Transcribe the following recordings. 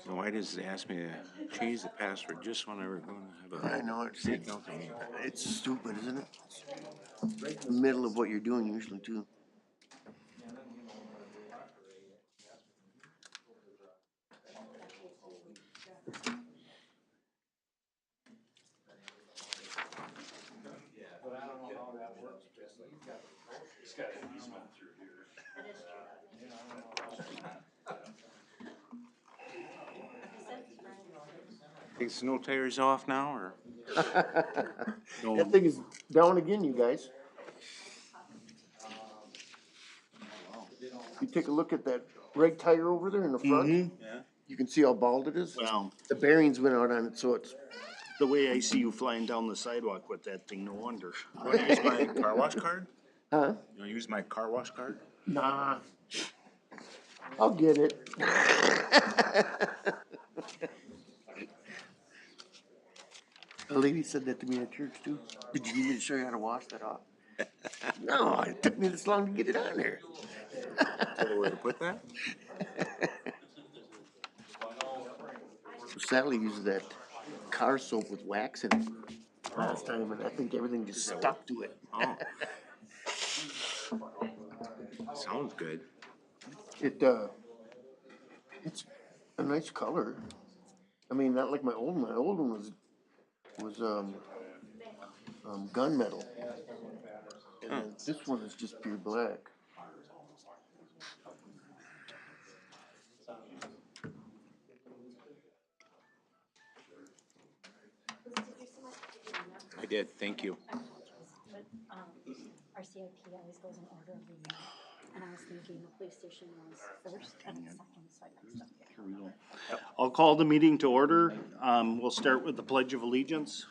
So why does it ask me to change the password just when we're going to have a I know city council meeting? it's stupid, isn't it? It's right in the middle of what you're doing usually too. Take snow tires off now, or? No. That thing is down again, you guys. You take a look at that right tire over there in the front. Yeah. You can see how bald it is. Well, The bearings went out on it, so it's. the way I see you flying down the sidewalk with that thing, no wonder. You wanna use my car wash card? Huh? You wanna use my car wash card? Nah. I'll get it. A lady said that to me at church too. Did you need me to show you how to wash that off? No, it took me this long to get it on there. Other way to put that? Sally uses that car soap with wax in it last time, and I think everything just stuck to it. Oh. Sounds good. It's a nice color. I mean, not like my old one. My old one was gunmetal, and then this one is just pure black. I did, thank you. But, our CIP always goes in order of renewal, and I was thinking the police station was first and second, so I mixed up there. Here we go. I'll call the meeting to order. We'll start with the Pledge of Allegiance.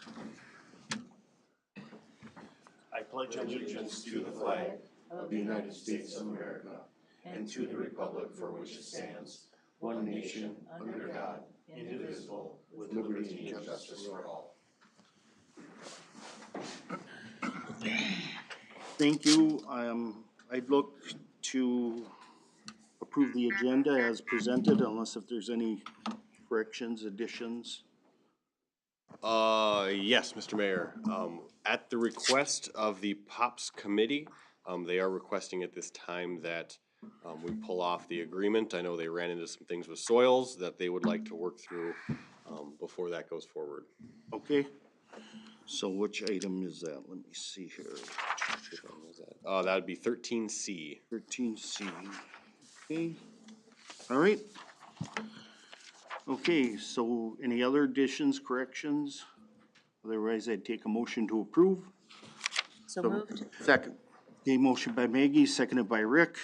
I pledge allegiance to the flag of the United States of America and to the republic for which it stands, one nation, under God, indivisible, with liberty and justice for all. Thank you. I'd look to approve the agenda as presented unless if there's any corrections, additions. Yes, Mr. Mayor. At the request of the POPS committee, they are requesting at this time that we pull off the agreement. I know they ran into some things with soils that they would like to work through before that goes forward. Okay. So which item is that? Let me see here. That would be 13C. 13C. Okay. All right. Okay, so any other additions, corrections? Otherwise, I'd take a motion to approve. So moved. Second. Okay, motion by Maggie, seconded by Rick.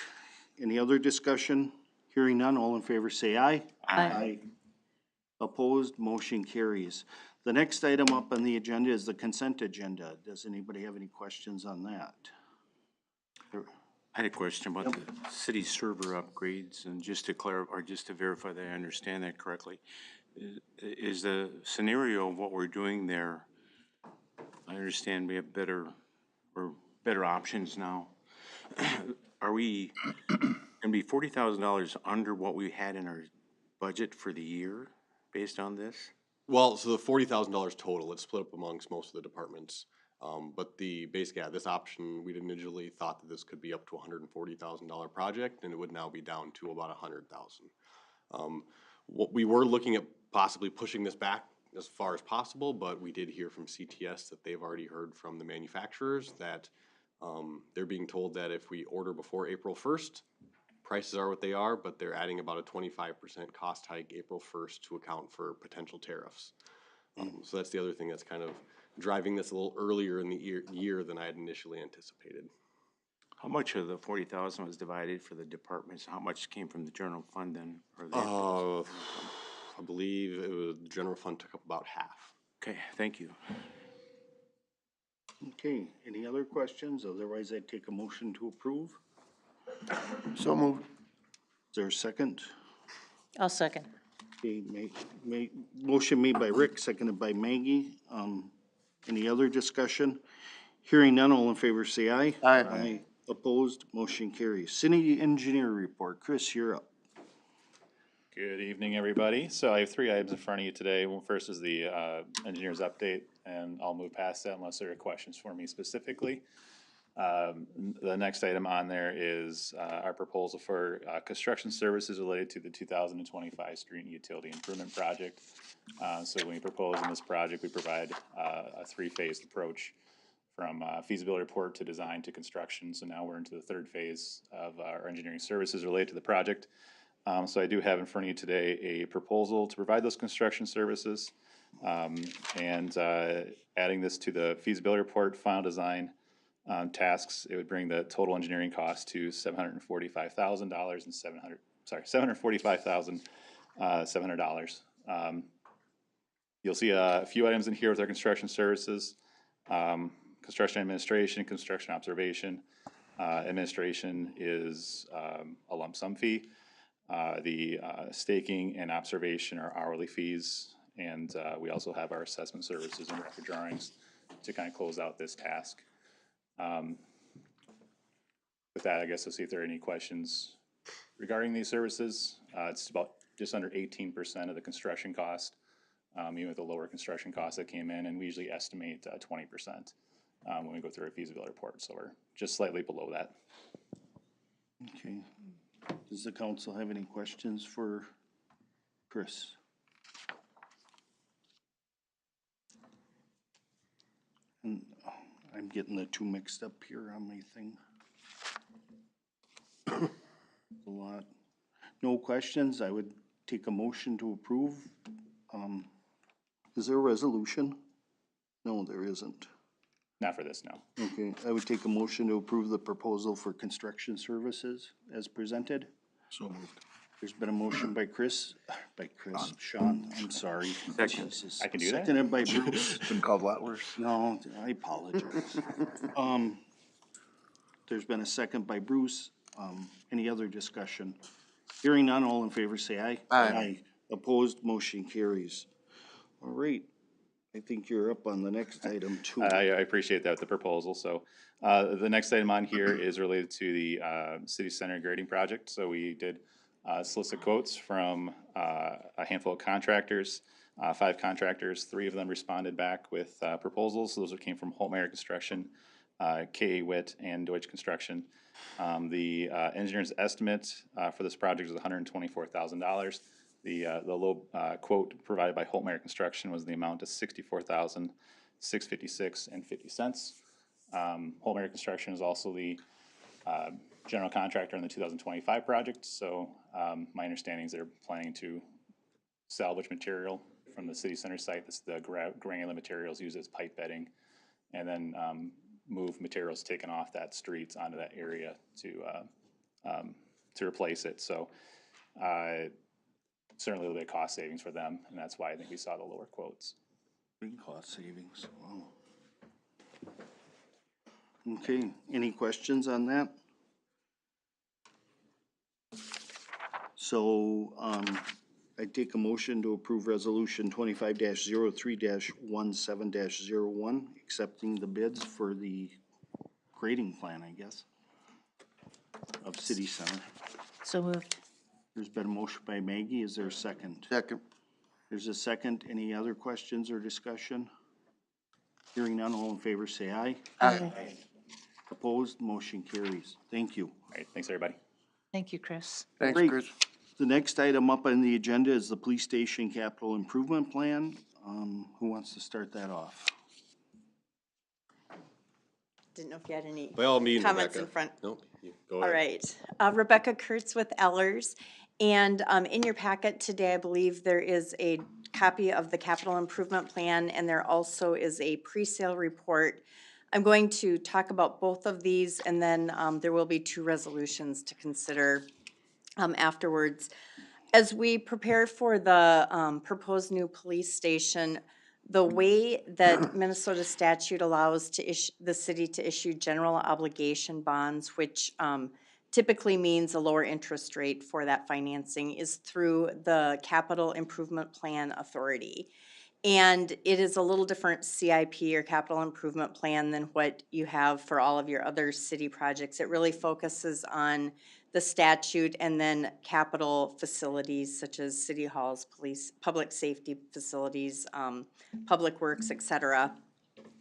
Any other discussion? Hearing none, all in favor say aye. Aye. Opposed, motion carries. The next item up on the agenda is the consent agenda. Does anybody have any questions on that? I had a question about the city server upgrades, and just to clarify, or just to verify that I understand that correctly. Is the scenario of what we're doing there, I understand we have better options now. Are we gonna be $40,000 under what we had in our budget for the year based on this? Well, so the $40,000 total, it's split up amongst most of the departments. But this option, we'd initially thought that this could be up to $140,000 project, and it would now be down to about $100,000. What we were looking at possibly pushing this back as far as possible, but we did hear from CTS that they've already heard from the manufacturers that they're being told that if we order before April 1st, prices are what they are, but they're adding about a 25% cost hike April 1st to account for potential tariffs. So that's the other thing that's kind of driving this a little earlier in the year than I had initially anticipated. How much of the 40,000 was divided for the departments? How much came from the general fund then? Or I believe it was the general fund took up about half. Okay, thank you. Okay, any other questions? Otherwise, I'd take a motion to approve. So moved. Is there a second? I'll second. Okay, motion made by Rick, seconded by Maggie. Any other discussion? Hearing none, all in favor say aye. Aye. Opposed, motion carries. City engineer report. Chris, you're up. Good evening, everybody. So I have three items in front of you today. Well, first is the engineer's update, and I'll move past that unless there are questions for me specifically. The next item on there is our proposal for construction services related to the 2025 street and utility improvement project. So when we propose in this project, we provide a three-phased approach from feasibility report to design to construction. So now we're into the third phase of our engineering services related to the project. So I do have in front of you today a proposal to provide those construction services, and adding this to the feasibility report, final design tasks. It would bring the total engineering cost to $745,000 and $745,700. You'll see a few items in here with our construction services, construction administration, construction observation. Administration is a lump sum fee. The staking and observation are hourly fees, and we also have our assessment services and record drawings to kind of close out this task. With that, I guess I'll see if there are any questions regarding these services. It's about just under 18% of the construction cost, even with the lower construction costs that came in, and we usually estimate 20% when we go through a feasibility report, so we're just slightly below that. Okay. Does the council have any questions for Chris? And I'm getting the two mixed up here on my thing. A lot. No questions, I would take a motion to approve. Is there a resolution? No, there isn't. Not for this, no. Okay, I would take a motion to approve the proposal for construction services as presented. So moved. There's been a motion by Sean, I'm sorry. Second. Jesus. I can do that? Seconded by Bruce. Been called a lot worse. No, I apologize. There's been a second by Bruce. Any other discussion? Hearing none, all in favor say aye. Aye. Opposed, motion carries. All right, I think you're up on the next item too. I appreciate that, the proposal. So the next item on here is related to the city center grading project. So we did solicit quotes from a handful of contractors, 5 contractors. 3 of them responded back with proposals. So those came from Holtmeyer Construction, K.A. Witt, and Deutsche Construction. The engineer's estimate for this project is $124,000. The low quote provided by Holtmeyer Construction was the amount of $64,656.50. Holtmeyer Construction is also the general contractor in the 2025 project, so my understanding is they're planning to salvage material from the city center site. This is the granular materials used as pipe bedding, and then move materials taken off that street onto that area to replace it. So certainly a little bit of cost savings for them, and that's why I think we saw the lower quotes. Big cost savings, wow. Okay, any questions on that? So, I take a motion to approve resolution 25-03-17-01, accepting the bids for the grading plan, I guess, of city center. So moved. There's been a motion by Maggie, is there a second? Second. There's a second, any other questions or discussion? Hearing none, all in favor say aye. Aye. Opposed, motion carries. Thank you. All right, thanks, everybody. Thank you, Chris. Thanks, Great. Chris. The next item up on the agenda is the police station capital improvement plan. Who wants to start that off? Didn't know if you had any By all means, comments Rebecca. in front. Nope, you go All ahead. right. Rebecca Kurtz with Ellers. And in your packet today, I believe there is a copy of the capital improvement plan, and there also is a pre-sale report. I'm going to talk about both of these, and then there will be 2 resolutions to consider afterwards. As we prepare for the proposed new police station, the way that Minnesota statute allows the city to issue general obligation bonds, which typically means a lower interest rate for that financing, is through the Capital Improvement Plan Authority. And it is a little different CIP or capital improvement plan than what you have for all of your other city projects. It really focuses on the statute, and then capital facilities such as city halls, police, public safety facilities, public works, et cetera.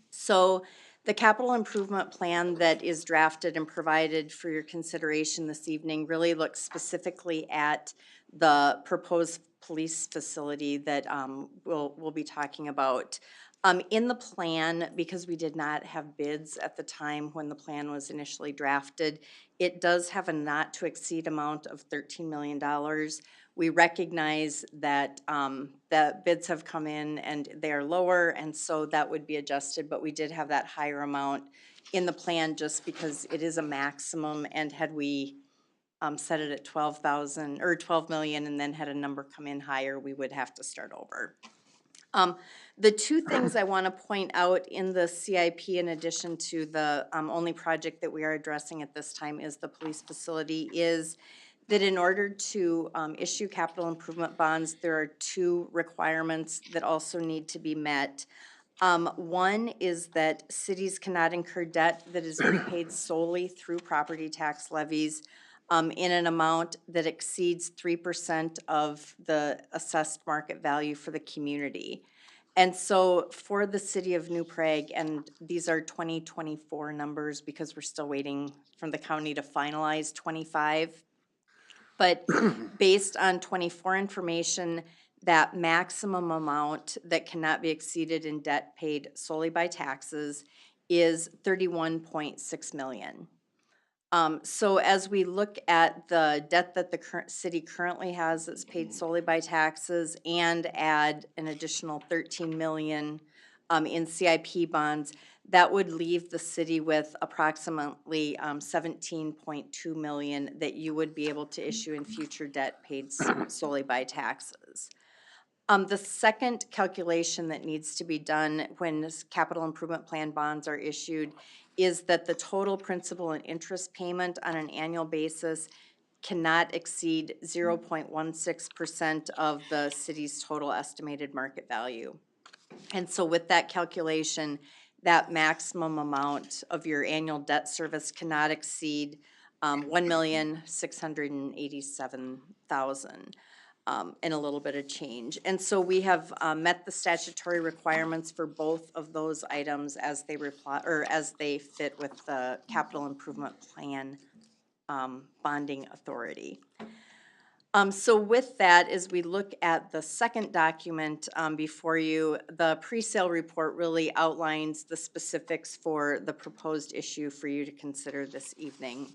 So the capital improvement plan that is drafted and provided for your consideration this evening really looks specifically at the proposed police facility that we'll be talking about. In the plan, because we did not have bids at the time when the plan was initially drafted, it does have a not to exceed amount of $13 million. We recognize that the bids have come in and they are lower, and so that would be adjusted, but we did have that higher amount in the plan just because it is a maximum, and had we set it at 12,000 or 12 million and then had a number come in higher, we would have to start over. The two things I want to point out in the CIP, in addition to the only project that we are addressing at this time is the police facility, is that in order to issue capital improvement bonds, there are two requirements that also need to be met. One is that cities cannot incur debt that is repaid solely through property tax levies in an amount that exceeds 3% of the assessed market value for the community. And so for the city of New Prague, and these are 2024 numbers because we're still waiting for the county to finalize 25. But based on 24 information, that maximum amount that cannot be exceeded in debt paid solely by taxes is 31.6 million. So as we look at the debt that the current city currently has that's paid solely by taxes and add an additional 13 million in CIP bonds, that would leave the city with approximately 17.2 million that you would be able to issue in future debt paid solely by taxes. The second calculation that needs to be done when this capital improvement plan bonds are issued is that the total principal and interest payment on an annual basis cannot exceed 0.16% of the city's total estimated market value. And so with that calculation, that maximum amount of your annual debt service cannot exceed 1,687,000. And a little bit of change. And so we have met the statutory requirements for both of those items as they as they fit with the capital improvement plan bonding authority. So with that, as we look at the second document before you, the pre-sale report really outlines the specifics for the proposed issue for you to consider this evening.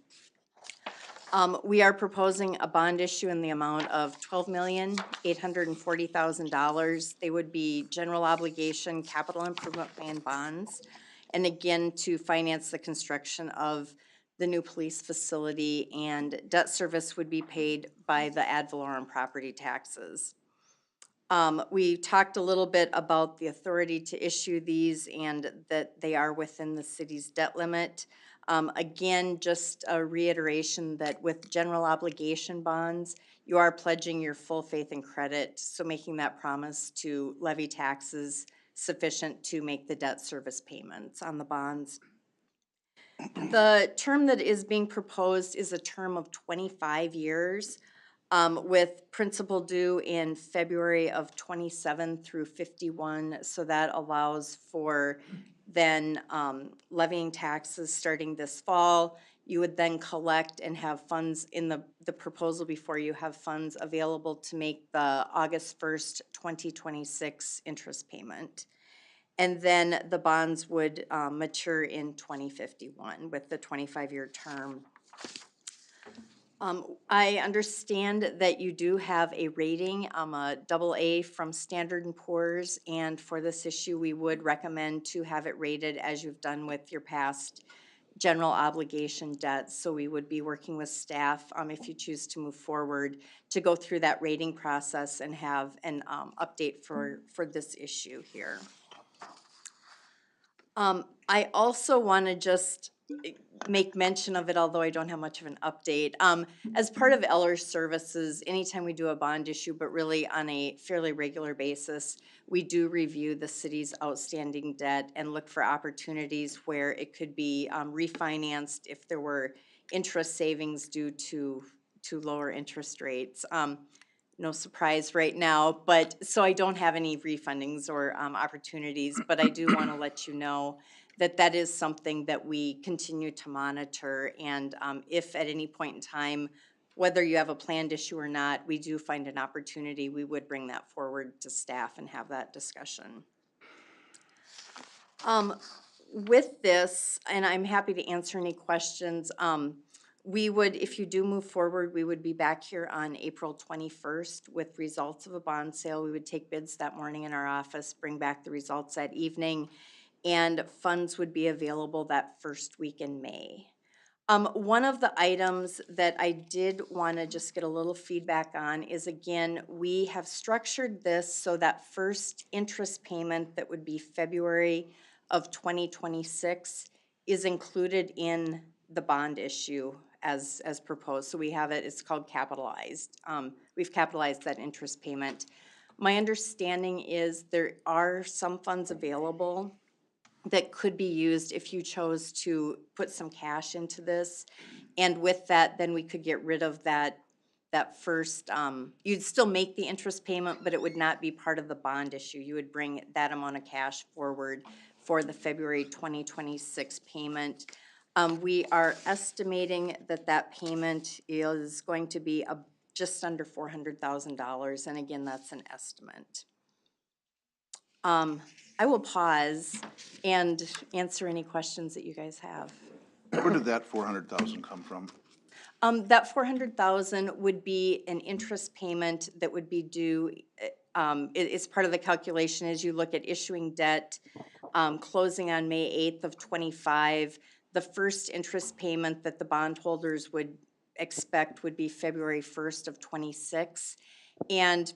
We are proposing a bond issue in the amount of $12,840,000. They would be general obligation capital improvement plan bonds. And again, to finance the construction of the new police facility, and debt service would be paid by the ad valorem property taxes. We talked a little bit about the authority to issue these and that they are within the city's debt limit. Again, just a reiteration that with general obligation bonds, you are pledging your full faith and credit, so making that promise to levy taxes sufficient to make the debt service payments on the bonds. The term that is being proposed is a term of 25 years with principal due in February of 27 through 51, so that allows for then levying taxes starting this fall. You would then collect and have funds in the proposal before you have funds available to make the August 1st, 2026 interest payment. And then the bonds would mature in 2051 with the 25-year term. I understand that you do have a rating, a AA from Standard & Poor's, and for this issue, we would recommend to have it rated as you've done with your past general obligation debts. So we would be working with staff, if you choose to move forward, to go through that rating process and have an update for this issue here. I also want to just make mention of it, although I don't have much of an update. As part of Eller's services, anytime we do a bond issue, but really on a fairly regular basis, we do review the city's outstanding debt and look for opportunities where it could be refinanced if there were interest savings due to lower interest rates. No surprise right now, but, so I don't have any refundings or opportunities, but I do want to let you know that that is something that we continue to monitor, and if at any point in time, whether you have a planned issue or not, we do find an opportunity, we would bring that forward to staff and have that discussion. With this, and I'm happy to answer any questions, we would, if you do move forward, we would be back here on April 21st with results of a bond sale. We would take bids that morning in our office, bring back the results that evening, and funds would be available that first week in May. One of the items that I did want to just get a little feedback on is, again, we have structured this so that first interest payment that would be February of 2026 is included in the bond issue as proposed. So we have it, it's called capitalized. We've capitalized that interest payment. My understanding is there are some funds available that could be used if you chose to put some cash into this. And with that, then we could get rid of that first, you'd still make the interest payment, but it would not be part of the bond issue. You would bring that amount of cash forward for the February 2026 payment. We are estimating that that payment is going to be just under $400,000, and again, that's an estimate. I will pause and answer any questions that you guys have. Where did that 400,000 come from? That 400,000 would be an interest payment that would be due, it's part of the calculation as you look at issuing debt, closing on May 8th of 25. The first interest payment that the bondholders would expect would be February 1st of 26. And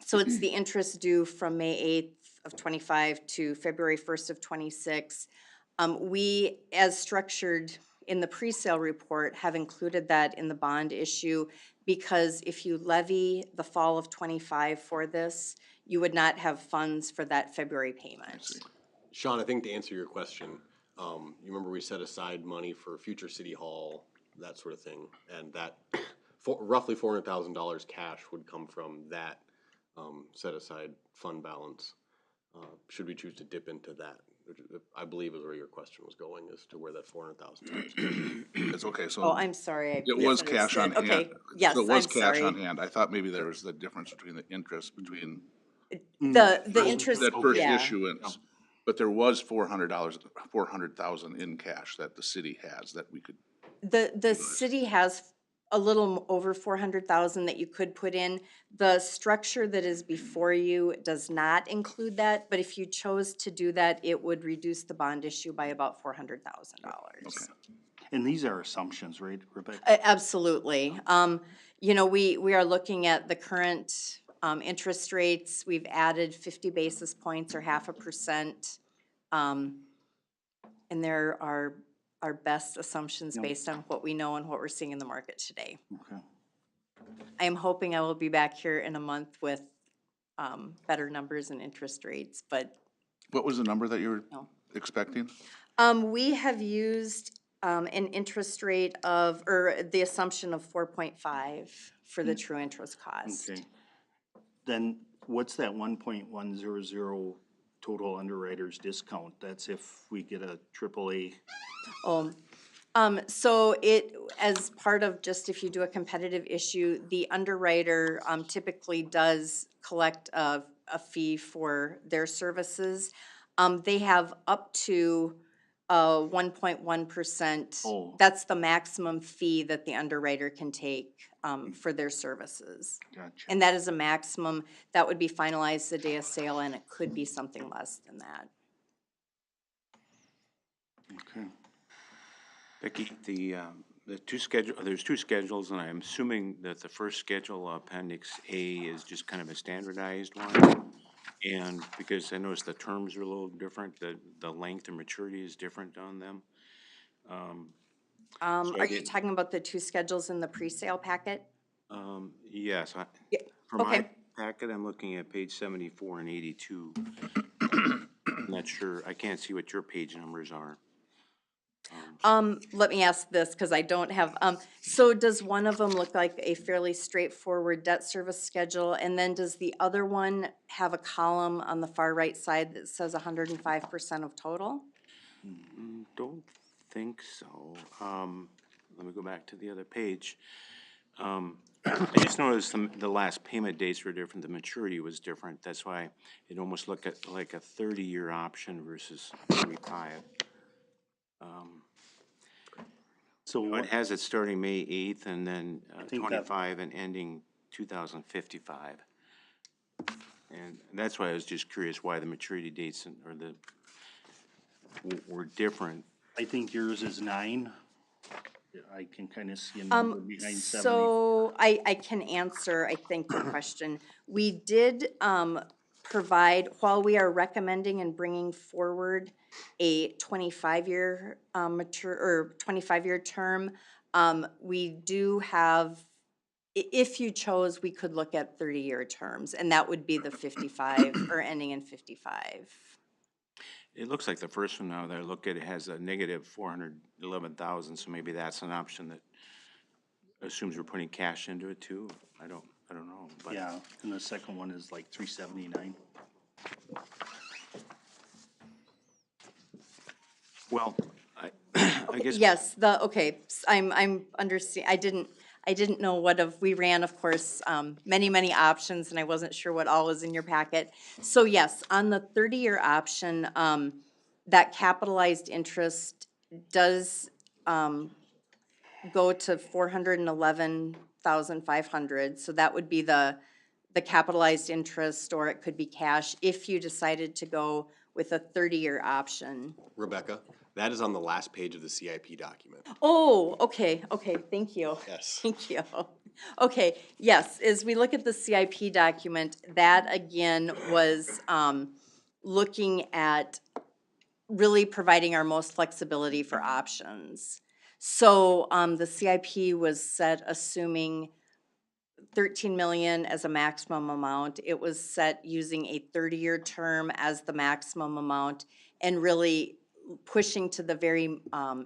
so it's the interest due from May 8th of 25 to February 1st of 26. We, as structured in the pre-sale report, have included that in the bond issue because if you levy the fall of 25 for this, you would not have funds for that February payment. Sean, I think to answer your question, you remember we set aside money for future city hall, that sort of thing, and that roughly $400,000 cash would come from that set aside fund balance. Should we choose to dip into that? Which I believe is where your question was going, as to where that $400,000. It's okay, so. Oh, I'm sorry. I It was cash on misunderstood. hand. Okay, yes, So it was I'm cash on sorry. hand. I thought maybe there was the difference between the interest between The interest, that first yeah. issuance. But there was $400,000 in cash that the city has that we could. The city has a little over 400,000 that you could put in. The structure that is before you does not include that, but if you chose to do that, it would reduce the bond issue by about $400,000. Okay. And these are assumptions, right, Rebecca? Absolutely. You know, we are looking at the current interest rates. We've added 50 basis points or 0.5%. And there are our best assumptions based on what we know and what we're seeing in the market today. Okay. I am hoping I will be back here in a month with better numbers and interest rates, but What was the number that you were No. expecting? we have used an interest rate of, or the assumption of 4.5 for the true interest cost. Okay. Then what's that 1.100 total underwriter's discount? That's if we get a AAA. So it, as part of just if you do a competitive issue, the underwriter typically does collect a fee for their services. They have up to 1.1%. Oh. That's the maximum fee that the underwriter can take for their services. Gotcha. And that is a maximum, that would be finalized the day of sale, and it could be something less than that. Okay. Becky, the there's two schedules, and I'm assuming that the first schedule, Appendix A, is just kind of a standardized one. And because I noticed the terms are a little different, the length and maturity is different on them. Are you talking about the two schedules in the pre-sale packet? Yes, Yeah, for okay. my packet, I'm looking at page 74 and 82. I'm not sure, I can't see what your page numbers are. Let me ask this, because I don't have, so does one of them look like a fairly straightforward debt service schedule? And then does the other one have a column on the far right side that says 105% of total? Don't think so. Let me go back to the other page. I just noticed the last payment dates were different, the maturity was different. That's why it almost looked like a 30-year option versus 35. So It has it starting May 8th and then think that- 25 and ending 2055. And that's why I was just curious why the maturity dates were different. I think yours is 9. I can kind of see a number behind 70. So I can answer, I think, your question. We did provide, while we are recommending and bringing forward a 25-year 25-year term, we do have, if you chose, we could look at 30-year terms, and that would be the 55 or ending in 55. It looks like the first one now that I look at, it has a negative 411,000, so maybe that's an option that assumes we're putting cash into it too. I don't know, but. Yeah, and the second one is like 379. Well, I guess. Yes, I'm understand, I didn't know we ran, of course, many options, and I wasn't sure what all was in your packet. So yes, on the 30-year option, that capitalized interest does, go to 411,500, so that would be the capitalized interest, or it could be cash, if you decided to go with a 30-year option. Rebecca, that is on the last page of the CIP document. Oh, okay, thank you. Yes. Thank you. Okay, yes, as we look at the CIP document, that again was looking at really providing our most flexibility for options. So the CIP was set assuming 13 million as a maximum amount. It was set using a 30-year term as the maximum amount, and really pushing to the very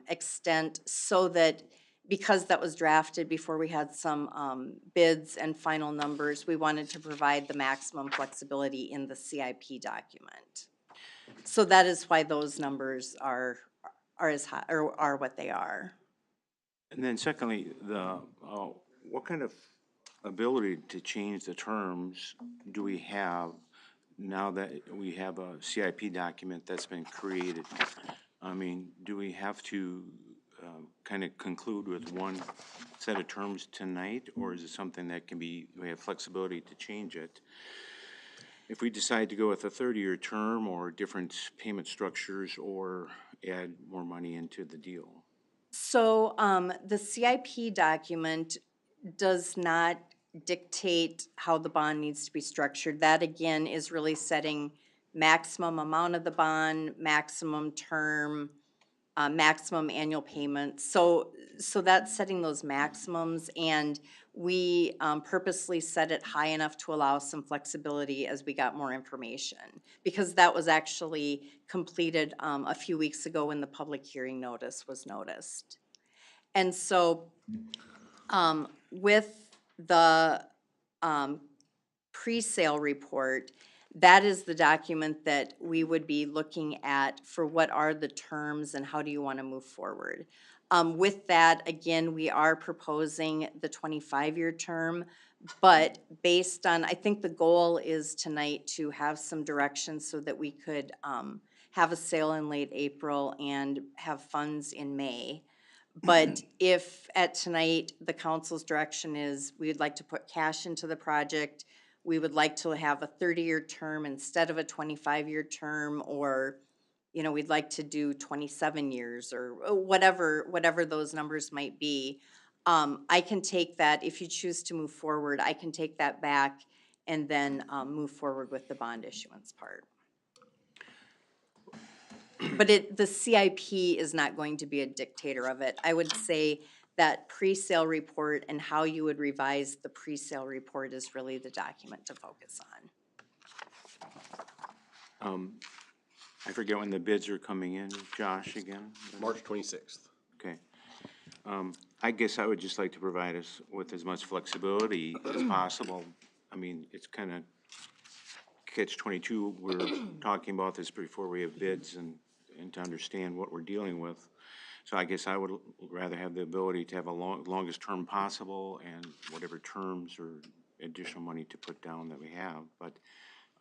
extent so that, because that was drafted before we had some bids and final numbers, we wanted to provide the maximum flexibility in the CIP document. So that is why those numbers are as high, or are what they are. And then secondly, what kind of ability to change the terms do we have now that we have a CIP document that's been created? I mean, do we have to kind of conclude with one set of terms tonight, or is it something that we have flexibility to change it? If we decide to go with a 30-year term, or different payment structures, or add more money into the deal? So the CIP document does not dictate how the bond needs to be structured. That again is really setting maximum amount of the bond, maximum term, maximum annual payments. So that's setting those maximums, and we purposely set it high enough to allow some flexibility as we got more information, because that was actually completed a few weeks ago when the public hearing notice was noticed. And so with the pre-sale report, that is the document that we would be looking at for what are the terms and how do you want to move forward. With that, again, we are proposing the 25-year term, but based on, I think the goal is tonight to have some direction so that we could have a sale in late April and have funds in May. But if at tonight the council's direction is we would like to put cash into the project, we would like to have a 30-year term instead of a 25-year term, or, you know, we'd like to do 27 years or whatever those numbers might be. I can take that, if you choose to move forward, I can take that back and then move forward with the bond issuance part. But the CIP is not going to be a dictator of it. I would say that pre-sale report and how you would revise the pre-sale report is really the document to focus on. I forget when the bids are coming in, Josh, again? March 26th. Okay. I guess I would just like to provide us with as much flexibility as possible. I mean, it's kind of catch-22. We're talking about this before we have bids and to understand what we're dealing with. So I guess I would rather have the ability to have a longest term possible and whatever terms or additional money to put down that we have. But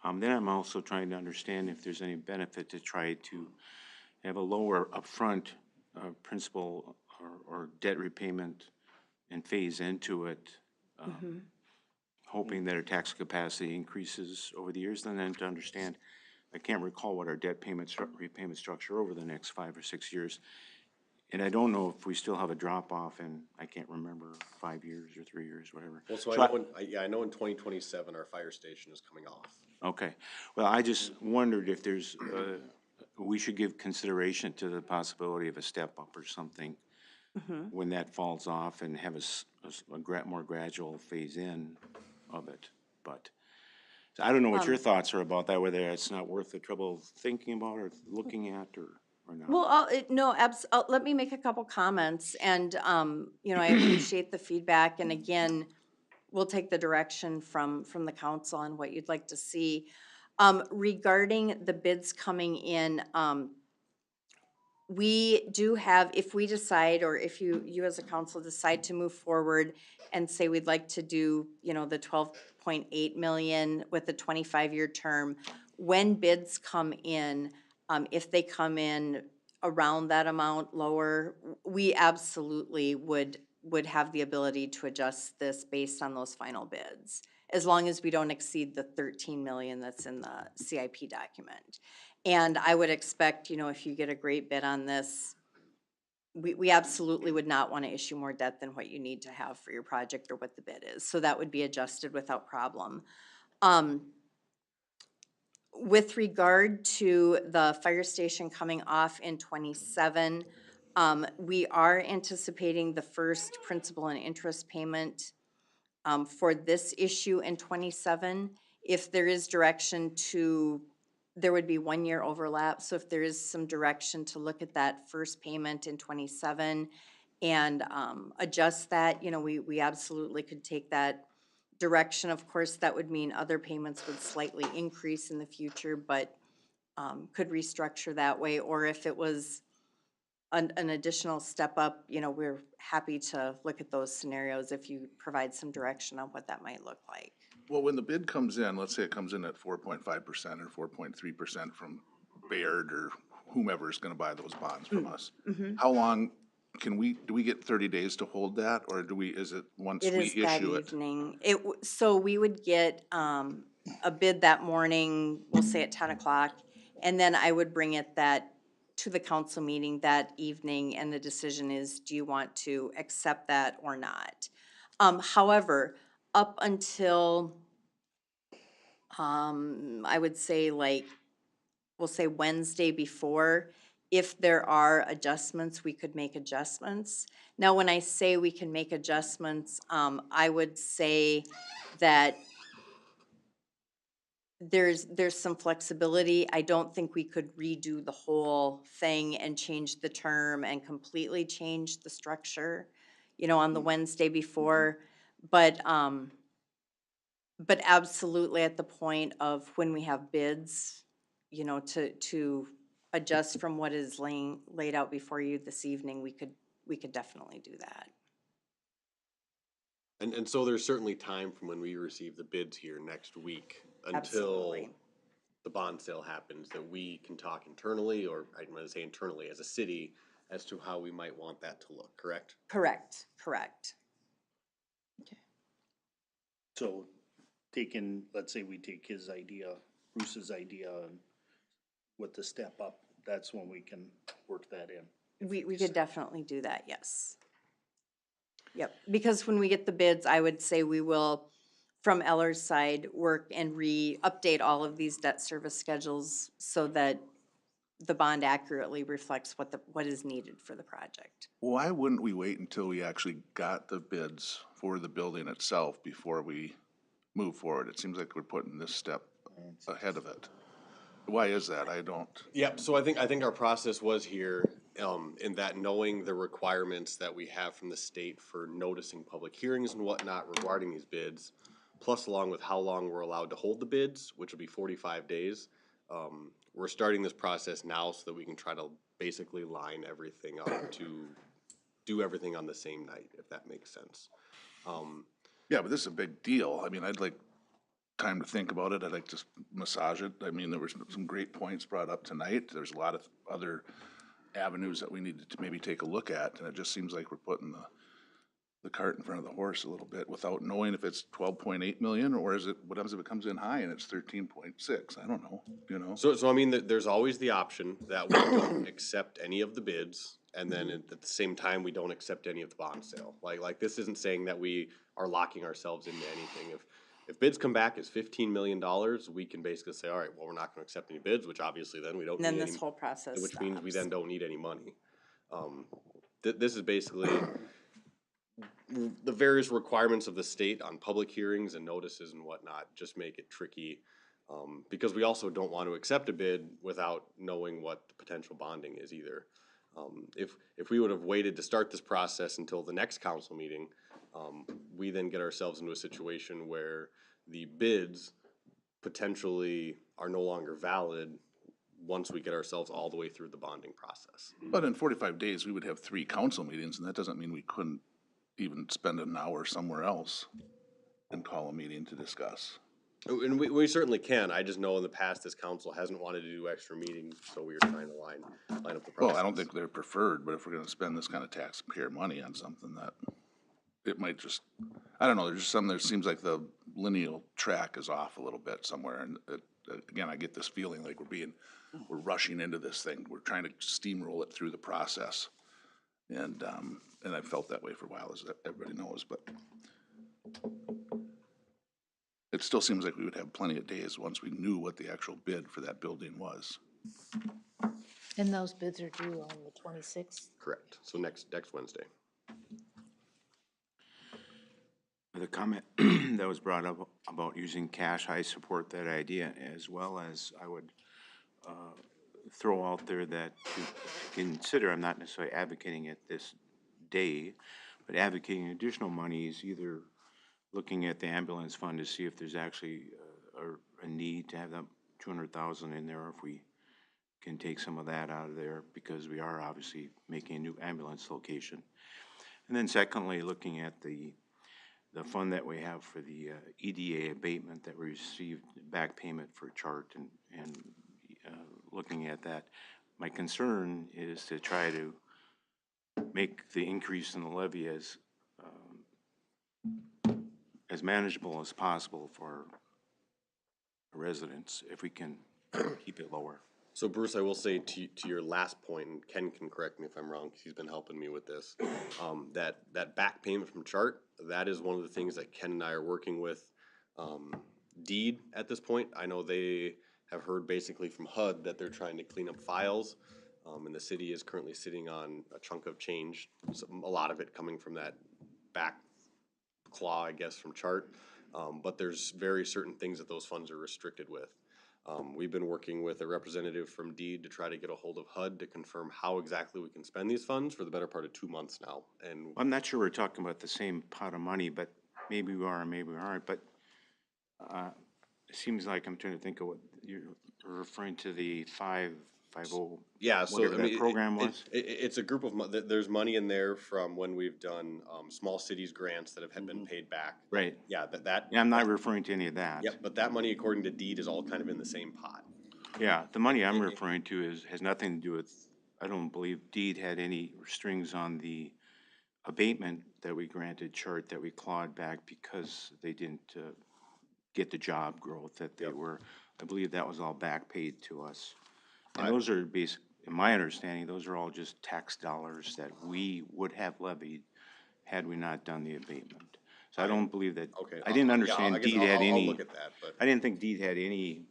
then I'm also trying to understand if there's any benefit to try to have a lower upfront principal or debt repayment and phase into it, hoping that our tax capacity increases over the years, and then to understand, I can't recall what our debt repayment structure over the next 5 or 6 years. And I don't know if we still have a drop-off in, I can't remember, 5 years or 3 years, whatever. Well, so I know in 2027, our fire station is coming off. Okay, well, I just wondered if there's, we should give consideration to the possibility of a step-up or something when that falls off and have a more gradual phase-in of it, but, so I don't know what your thoughts are about that, whether it's not worth the trouble thinking about or looking at or not. Well, no, let me make a couple comments, and, you know, I appreciate the feedback, and again, we'll take the direction from the council on what you'd like to see. Regarding the bids coming in, we do have, if we decide, or if you as a council decide to move forward and say we'd like to do, you know, the 12.8 million with a 25-year term, when bids come in, if they come in around that amount lower, we absolutely would have the ability to adjust this based on those final bids, as long as we don't exceed the 13 million that's in the CIP document. And I would expect, you know, if you get a great bid on this, we absolutely would not want to issue more debt than what you need to have for your project or what the bid is. So that would be adjusted without problem. With regard to the fire station coming off in 27, we are anticipating the first principal and interest payment for this issue in 27. If there is direction to, there would be 1 year overlap. So if there is some direction to look at that first payment in 27 and adjust that, you know, we absolutely could take that direction. Of course, that would mean other payments would slightly increase in the future, but could restructure that way. Or if it was an additional step up, you know, we're happy to look at those scenarios if you provide some direction on what that might look like. Well, when the bid comes in, let's say it comes in at 4.5% or 4.3% from Baird or whomever is gonna buy those bonds from us. How long do we get 30 days to hold that, or is it once It we is that issue it? evening. So we would get a bid that morning, we'll say at 10 o'clock, and then I would bring it to the council meeting that evening, and the decision is, do you want to accept that or not? However, up until, I would say we'll say Wednesday before, if there are adjustments, we could make adjustments. Now, when I say we can make adjustments, I would say that there's some flexibility. I don't think we could redo the whole thing and change the term and completely change the structure, you know, on the Wednesday before. But absolutely at the point of when we have bids, you know, to adjust from what is laid out before you this evening, we could definitely do that. And so there's certainly time from when we receive the bids here next week until Absolutely. the bond sale happens, that we can talk internally, or I'm gonna say internally as a city, as to how we might want that to look, correct? Correct. So let's say we take his idea, Bruce's idea, and with the step up, that's when we can work that in. We could definitely do that, yes. Yep, because when we get the bids, I would say we will, from Eller's side, work and update all of these debt service schedules so that the bond accurately reflects what is needed for the project. Why wouldn't we wait until we actually got the bids for the building itself before we move forward? It seems like we're putting this step ahead of it. Why is that? I don't. Yep, so I think our process was here, in that knowing the requirements that we have from the state for noticing public hearings and whatnot regarding these bids, plus along with how long we're allowed to hold the bids, which will be 45 days, we're starting this process now so that we can try to basically line everything up to do everything on the same night, if that makes sense. Yeah, but this is a big deal. I mean, I'd like time to think about it. I'd like to massage it. I mean, there were some great points brought up tonight. There's a lot of other avenues that we need to maybe take a look at, and it just seems like we're putting the cart in front of the horse a little bit without knowing if it's 12.8 million, or is it, what happens if it comes in high and it's 13.6? I don't know, you know? So I mean, there's always the option that we don't accept any of the bids, and then at the same time, we don't accept any of the bond sale. Like this isn't saying that we are locking ourselves into anything. If bids come back as $15 million, we can basically say, all right, well, we're not gonna accept any bids, which obviously then we don't And then need this any, whole process which means we stops. then don't need any money. This is basically the various requirements of the state on public hearings and notices and whatnot just make it tricky. Because we also don't want to accept a bid without knowing what the potential bonding is either. If we would have waited to start this process until the next council meeting, we then get ourselves into a situation where the bids potentially are no longer valid once we get ourselves all the way through the bonding process. But in 45 days, we would have 3 council meetings, and that doesn't mean we couldn't even spend an hour somewhere else and call a meeting to discuss. And we certainly can. I just know in the past, this council hasn't wanted to do extra meetings, so we were trying to line up the process. Well, I don't think they're preferred, but if we're gonna spend this kind of taxpayer money on something that, it might just, I don't know, there's just something, there seems like the lineal track is off a little bit somewhere, and again, I get this feeling like we're rushing into this thing, we're trying to steamroll it through the process. And I felt that way for a while, as everybody knows, but it still seems like we would have plenty of days once we knew what the actual bid for that building was. And those bids are due on the 26th? Correct. So next Wednesday. The comment that was brought up about using cash, I support that idea, as well as I would throw out there that to consider, I'm not necessarily advocating it this day, but advocating additional monies, either looking at the ambulance fund to see if there's actually a need to have that 200,000 in there, if we can take some of that out of there, because we are obviously making a new ambulance location. And then secondly, looking at the fund that we have for the EDA abatement that we received back payment for chart, and looking at that, my concern is to try to make the increase in the levy as manageable as possible for residents, if we can keep it lower. So Bruce, I will say to your last point, and Ken can correct me if I'm wrong, because he's been helping me with this, that back payment from chart, that is one of the things that Ken and I are working with Deed at this point. I know they have heard basically from HUD that they're trying to clean up files, and the city is currently sitting on a chunk of change, a lot of it coming from that back claw, I guess, from chart. But there's very certain things that those funds are restricted with. We've been working with a representative from Deed to try to get a hold of HUD to confirm how exactly we can spend these funds for the better part of 2 months now. And I'm not sure we're talking about the same pot of money, but maybe we are and maybe we aren't, but it seems like I'm trying to think of what you're referring to, the 550. yeah, so whatever I that mean, program was. it's a group of there's money in there from when we've done small cities grants that have been paid back. Right. Yeah, that. Yeah, I'm not referring to any of that. Yep, but that money, according to Deed, is all kind of in the same pot. Yeah, the money I'm referring to has nothing to do with, I don't believe Deed had any strings on the abatement that we granted chart that we clawed back because they didn't get the job growth that they were. I believe that was all back paid to us. And those are basic, in my understanding, those are all just tax dollars that we would have levied had we not done the abatement. So I don't believe that, Okay. I didn't I understand guess Deed had I'll any, look at that, but I didn't think Deed had any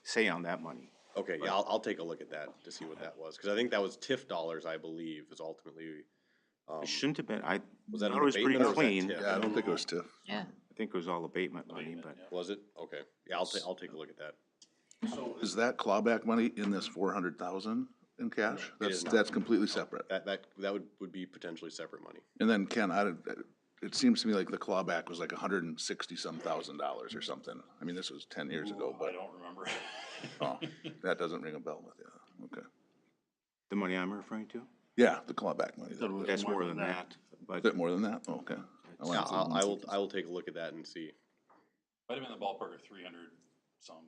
say on that money. okay, yeah, I'll take a look at that to see what that was, because I think that was TIF dollars, I believe, is ultimately. It shouldn't have been, Was that thought an it was pretty abatement or was that clean. TIF? Yeah, I don't think it was TIF. Yeah. I think it was all abatement money, but Was it? Okay, yeah, I'll take a look at that. So is that clawback money in this 400,000, in cash? It is not. That's completely separate. That would be potentially separate money. And then Ken, it seems to me like the clawback was like $160-some thousand or something. I mean, this was 10 years ago, but. I don't remember. Oh, that doesn't ring a bell with you, okay. The money I'm referring to? Yeah, the clawback money. Thought it was That's more than that, Is but it more than that? Oh, okay. I Yeah, wanted to- I will take a look at that and see. Might have been in the ballpark of 300 some.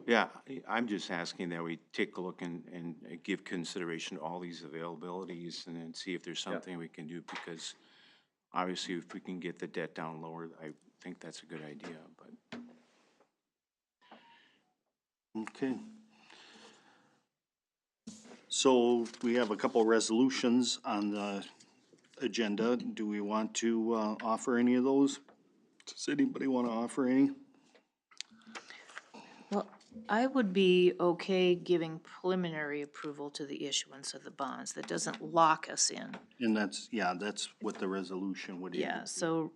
yeah, I'm just asking that we take a look and give consideration to all these availabilities and then see if there's something we can do, because obviously if we can get the debt down lower, I think that's a good idea, but. Okay. So we have a couple resolutions on the agenda. Do we want to offer any of those? Does anybody want to offer any? Well, I would be okay giving preliminary approval to the issuance of the bonds. That doesn't lock us in. And that's, yeah, that's what the resolution would. Yeah, so,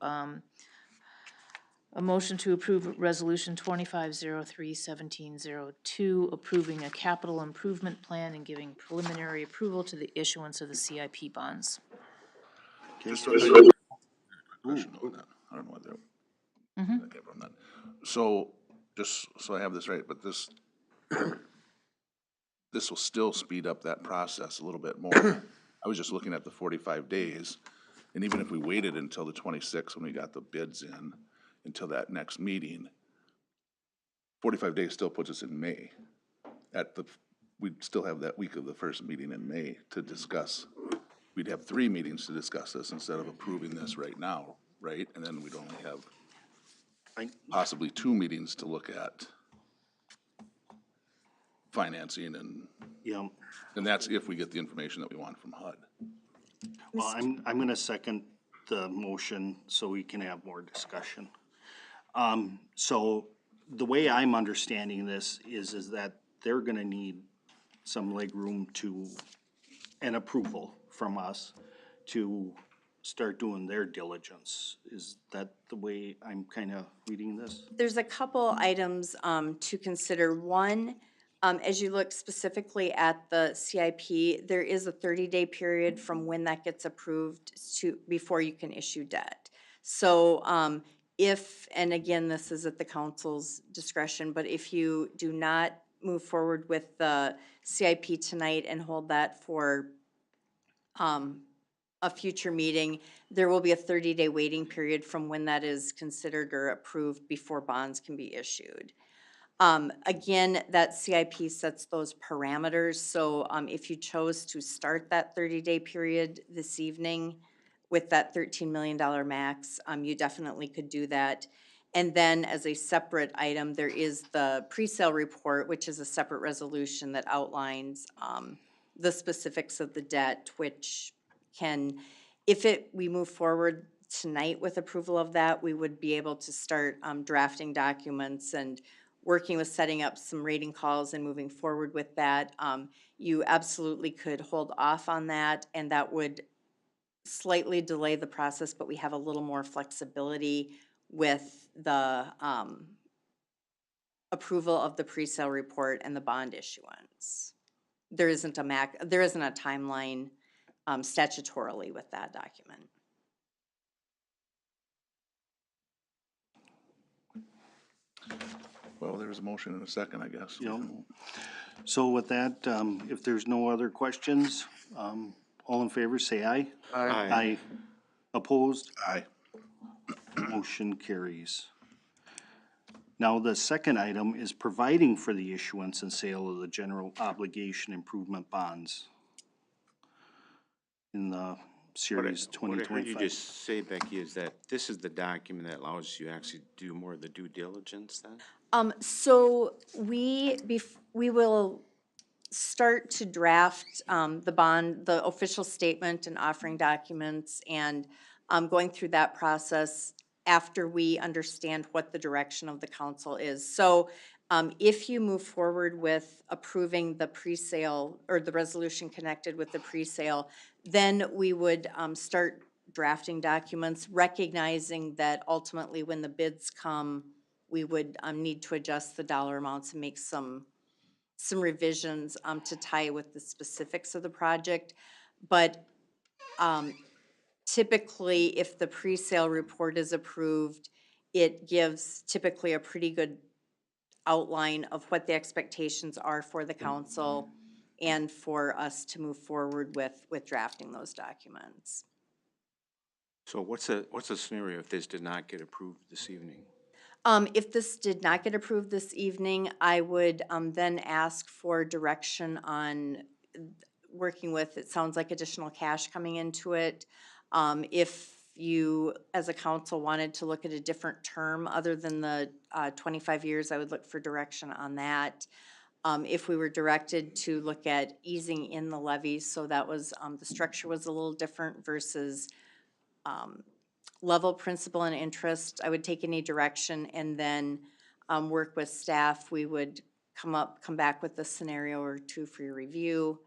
a motion to approve Resolution 2503-1702, approving a capital improvement plan and giving preliminary approval to the issuance of the CIP bonds. Just a quick question on that. I don't know what that. that came from that. So, just so I have this right, but this will still speed up that process a little bit more. I was just looking at the 45 days, and even if we waited until the 26th when we got the bids in, until that next meeting, 45 days still puts us in May. We'd still have that week of the first meeting in May to discuss. We'd have 3 meetings to discuss this instead of approving this right now, right? And then we'd only have possibly 2 meetings to look at financing Yeah, and that's if we get the information that we want from HUD. well, I'm gonna second the motion so we can have more discussion. So the way I'm understanding this is that they're gonna need some leg room to, and approval from us to start doing their diligence. Is that the way I'm kinda reading this? There's a couple items to consider. One, as you look specifically at the CIP, there is a 30-day period from when that gets approved to, before you can issue debt. So if, and again, this is at the council's discretion, but if you do not move forward with the CIP tonight and hold that for a future meeting, there will be a 30-day waiting period from when that is considered or approved before bonds can be issued. Again, that CIP sets those parameters, so if you chose to start that 30-day period this evening with that $13 million max, you definitely could do that. And then as a separate item, there is the pre-sale report, which is a separate resolution that outlines the specifics of the debt, which can, if we move forward tonight with approval of that, we would be able to start drafting documents and working with setting up some rating calls and moving forward with that. You absolutely could hold off on that, and that would slightly delay the process, but we have a little more flexibility with the approval of the pre-sale report and the bond issuance. There isn't a timeline statutorily with that document. Well, there was a motion and a second, I guess. Yeah. So with that, if there's no other questions, all in favor, say aye. Aye. Opposed? Aye. Motion carries. Now, the second item is providing for the issuance and sale of the general obligation improvement bonds in the series What I heard you 2025. just say, Becky, is that this is the document that allows you to actually do more of the due diligence then? So we will start to draft the bond, the official statement and offering documents, and going through that process after we understand what the direction of the council is. So if you move forward with approving the pre-sale or the resolution connected with the pre-sale, then we would start drafting documents, recognizing that ultimately when the bids come, we would need to adjust the dollar amounts and make some some revisions, to tie with the specifics of the project. But, typically, if the pre-sale report is approved, it gives typically a pretty good outline of what the expectations are for the council and for us to move forward with drafting those documents. So what's the scenario if this did not get approved this evening? If this did not get approved this evening, I would, then ask for direction on working with, it sounds like additional cash coming into it. If you, as a council, wanted to look at a different term other than the, 25 years, I would look for direction on that. If we were directed to look at easing in the levies, so that was, the structure was a little different versus, level principal and interest, I would take any direction and then, work with staff. We would come back with a scenario or two for your review.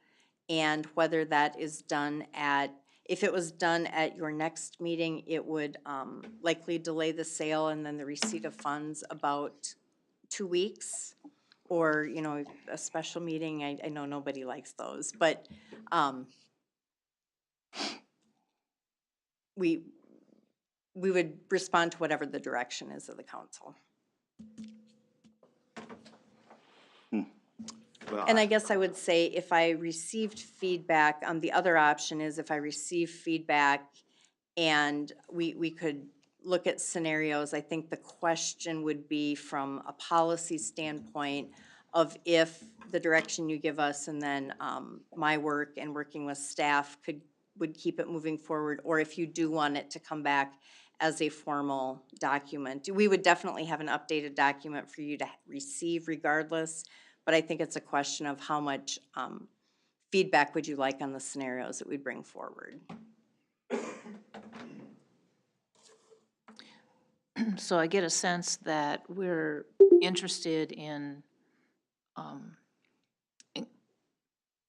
And whether that is done at, if it was done at your next meeting, it would, likely delay the sale and then the receipt of funds about 2 weeks. Or, you know, a special meeting, I know nobody likes those, but, we would respond to whatever the direction is of the council. Well, And I guess I would say if I received feedback, the other option is if I receive feedback and we could look at scenarios, I think the question would be from a policy standpoint of if the direction you give us and then, my work and working with staff would keep it moving forward, or if you do want it to come back as a formal document. We would definitely have an updated document for you to receive regardless, but I think it's a question of how much, feedback would you like on the scenarios that we bring forward. So I get a sense that we're interested in,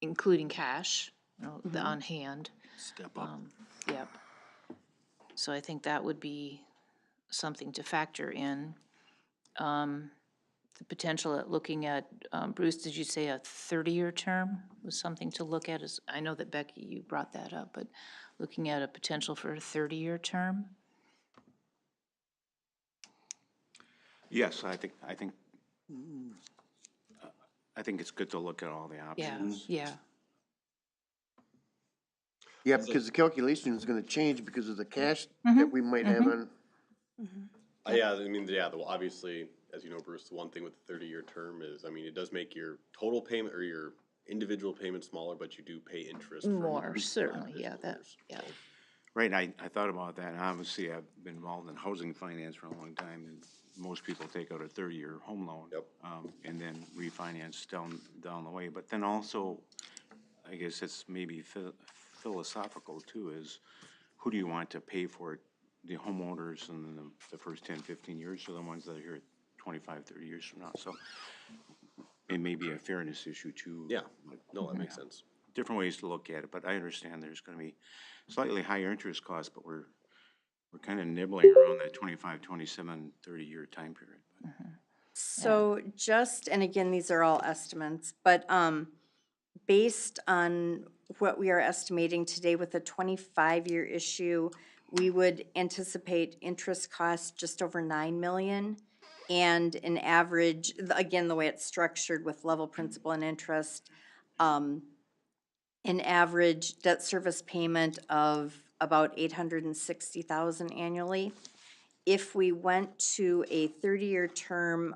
including cash, you know, the on hand. Step up. Yep. So I think that would be something to factor in. The potential at looking at, Bruce, did you say a 30-year term was something to look at? I know that Becky, you brought that up, but looking at a potential for a 30-year term? yes, I think it's good to look at all the Yeah, options. yeah. Yeah, because the calculation is gonna change because of the cash that we might have on. Yeah, I mean, yeah, obviously, as you know, Bruce, the one thing with the 30-year term is, I mean, it does make your total payment or your individual payment smaller, but you do pay interest for More, each certainly, yeah, individual that, years. yeah. Right, I thought about that, and obviously I've been involved in housing finance for a long time, and most people take out a 30-year home loan. Yep. And then refinance down the way, but then also, I guess it's maybe philosophical too, is who do you want to pay for it? The homeowners in the first 10, 15 years, or the ones that are here 25, 30 years from now, so it may be a fairness issue too. Yeah, no, that makes sense. Different ways to look at it, but I understand there's gonna be slightly higher interest costs, but we're kind of nibbling around that 25, 27, 30-year time period. So just, and again, these are all estimates, but, based on what we are estimating today with a 25-year issue, we would anticipate interest costs just over 9 million. And an average, again, the way it's structured with level principal and interest, an average debt service payment of about 860,000 annually. If we went to a 30-year term,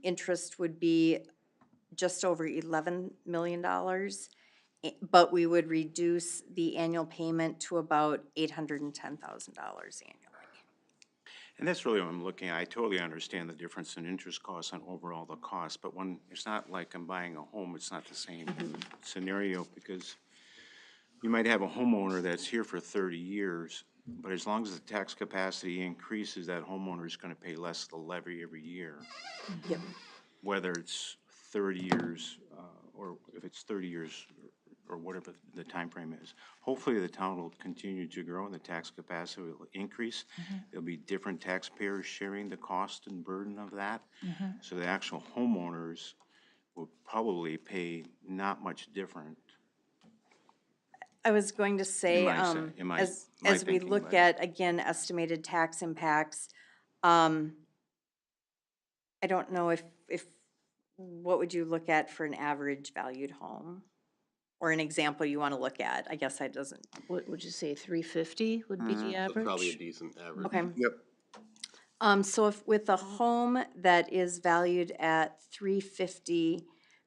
interest would be just over $11 million, but we would reduce the annual payment to about $810,000 annually. And that's really what I'm looking at. I totally understand the difference in interest costs and overall the cost, but when, it's not like I'm buying a home, it's not the same scenario, because you might have a homeowner that's here for 30 years, but as long as the tax capacity increases, that homeowner is gonna pay less the levy every year. Yep. Whether it's 30 years, or if it's 30 years, or whatever the time frame is. Hopefully, the town will continue to grow and the tax capacity will increase. There'll be different taxpayers sharing the cost and burden of that. So the actual homeowners will probably pay not much different. I was going to say, in my as we thinking, look but- at, again, estimated tax impacts, I don't know if, what would you look at for an average valued home? Or an example you want to look at? I guess that doesn't, What would you say, 350 would be the So probably a average? decent average. okay. Yep. So if with a home that is valued at 350,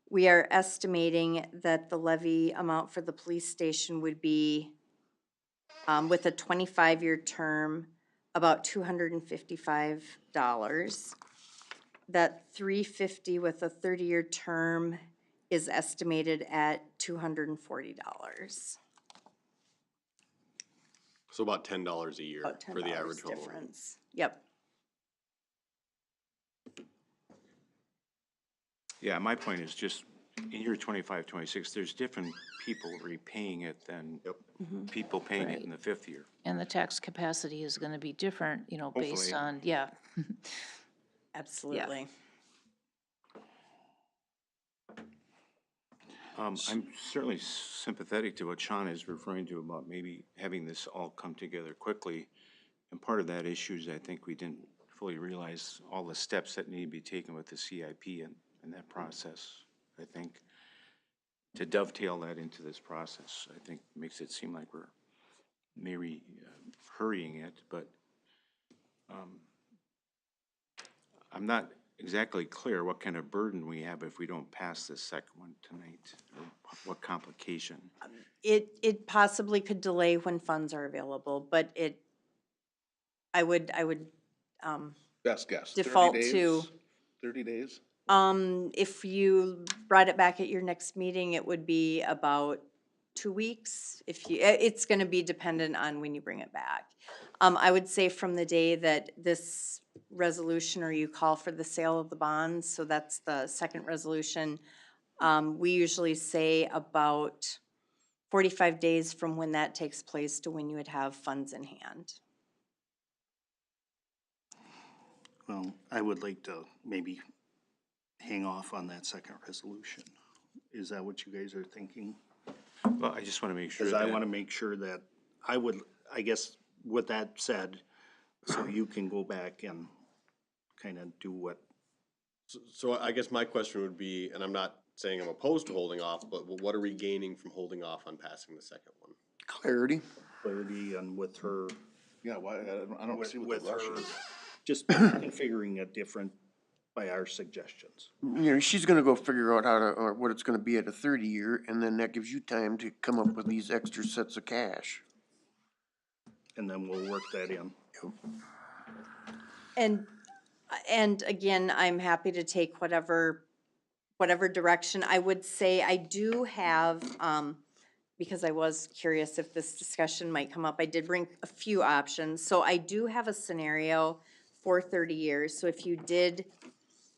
we are estimating that the levy amount for the police station would be, with a 25-year term, about $255. That 350 with a 30-year term is estimated at $240. So about $10 a year About for the average $10 homeowner. difference. Yep. Yeah, my point is just, in year 25, 26, there's different people repaying it than people paying it in the fifth year. And the tax capacity is gonna be different, you know, based Hopefully. on, yeah. Absolutely. I'm certainly sympathetic to what Sean is referring to about maybe having this all come together quickly. And part of that issue is I think we didn't fully realize all the steps that need to be taken with the CIP and that process. I think to dovetail that into this process, I think makes it seem like we're maybe hurrying it, but I'm not exactly clear what kind of burden we have if we don't pass this second one tonight, or what complication. It possibly could delay when funds are available, but I would, Best guess. 30 Default days? to- 30 days? if you brought it back at your next meeting, it would be about 2 weeks. If you, it's gonna be dependent on when you bring it back. I would say from the day that this resolution, or you call for the sale of the bonds, so that's the second resolution, we usually say about 45 days from when that takes place to when you would have funds in hand. Well, I would like to maybe hang off on that second resolution. Is that what you guys are thinking? Well, I just want to make sure Because I that, want to make sure that, I guess, with that said, so you can go back and kind of do what, So I guess my question would be, and I'm not saying I'm opposed to holding off, but what are we gaining from holding off on passing the second one? Clarity. clarity and with her, Yeah, why, I don't see what with the rush her, is. just configuring it different by our suggestions. You know, she's gonna go figure out how to, or what it's gonna be at a 30-year, and then that gives you time to come up with these extra sets of cash. And then we'll work that in. And again, I'm happy to take whatever direction. I would say I do have, because I was curious if this discussion might come up, I did bring a few options. So I do have a scenario for 30 years. So if you did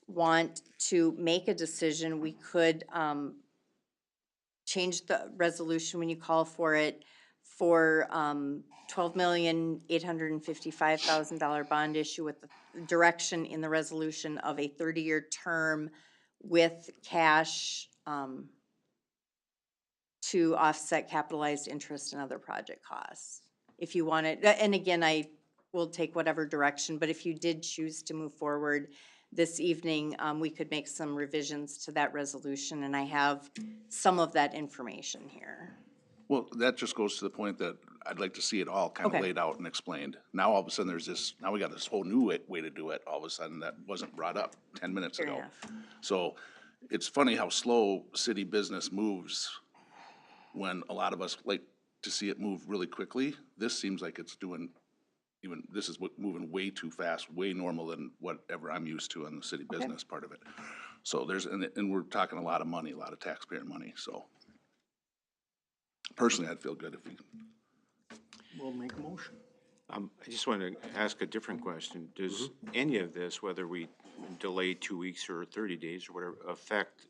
want to make a decision, we could change the resolution when you call for it for $12,855,000 bond issue with the direction in the resolution of a 30-year term with cash to offset capitalized interest and other project costs. If you want it, and again, I will take whatever direction, but if you did choose to move forward this evening, we could make some revisions to that resolution, and I have some of that information here. Well, that just goes to the point that I'd like to see it all kind of Okay. laid out and explained. Now, all of a sudden, there's this, now we got this whole new way to do it, all of a sudden, that wasn't brought up 10 minutes Fair ago. enough. So it's funny how slow city business moves when a lot of us like to see it move really quickly. This seems like it's doing even, this is moving way too fast, way normal than whatever I'm used to on the city business part of it. So there's, and we're talking a lot of money, a lot of taxpayer money, so. Personally, I'd feel good if we, We'll make a motion. I just want to ask a different question. Does any of this, whether we delay 2 weeks or 30 days or whatever, affect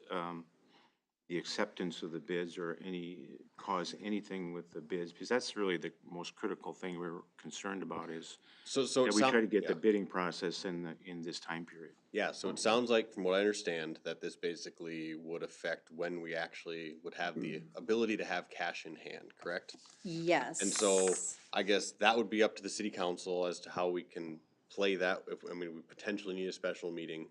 the acceptance of the bids or any cause anything with the bids, because that's really the most critical thing we're concerned about is So that we try to get the yeah. bidding process in this time period. Yeah, so it sounds like, from what I understand, that this basically would affect when we actually would have the ability to have cash in hand, correct? Yes. And so, I guess that would be up to the city council as to how we can play that, if, I mean, we potentially need a special meeting.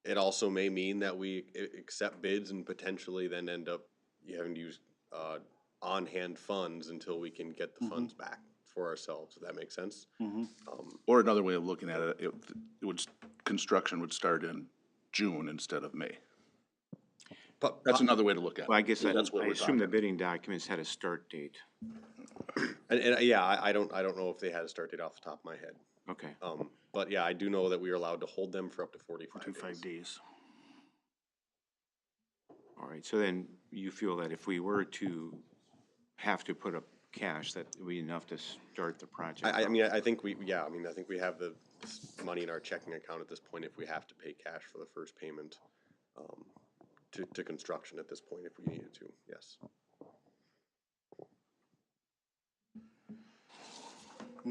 It also may mean that we accept bids and potentially then end up having to use, on-hand funds until we can get the funds back for ourselves, if that makes sense? Or another way of looking at it, it would, construction would start in June instead of May. But, That's another way to look at it. Well, I guess I That's what we're assume the talking. bidding documents had a start date. and yeah, I don't know if they had a start date off the top of my head. Okay. But yeah, I do know that we are allowed to hold them for up to 45 days. 5 days. All right, so then you feel that if we were to have to put up cash, that would be enough to start the project? I mean, I think we, yeah, I mean, I think we have the money in our checking account at this point if we have to pay cash for the first payment, to construction at this point if we needed to, yes.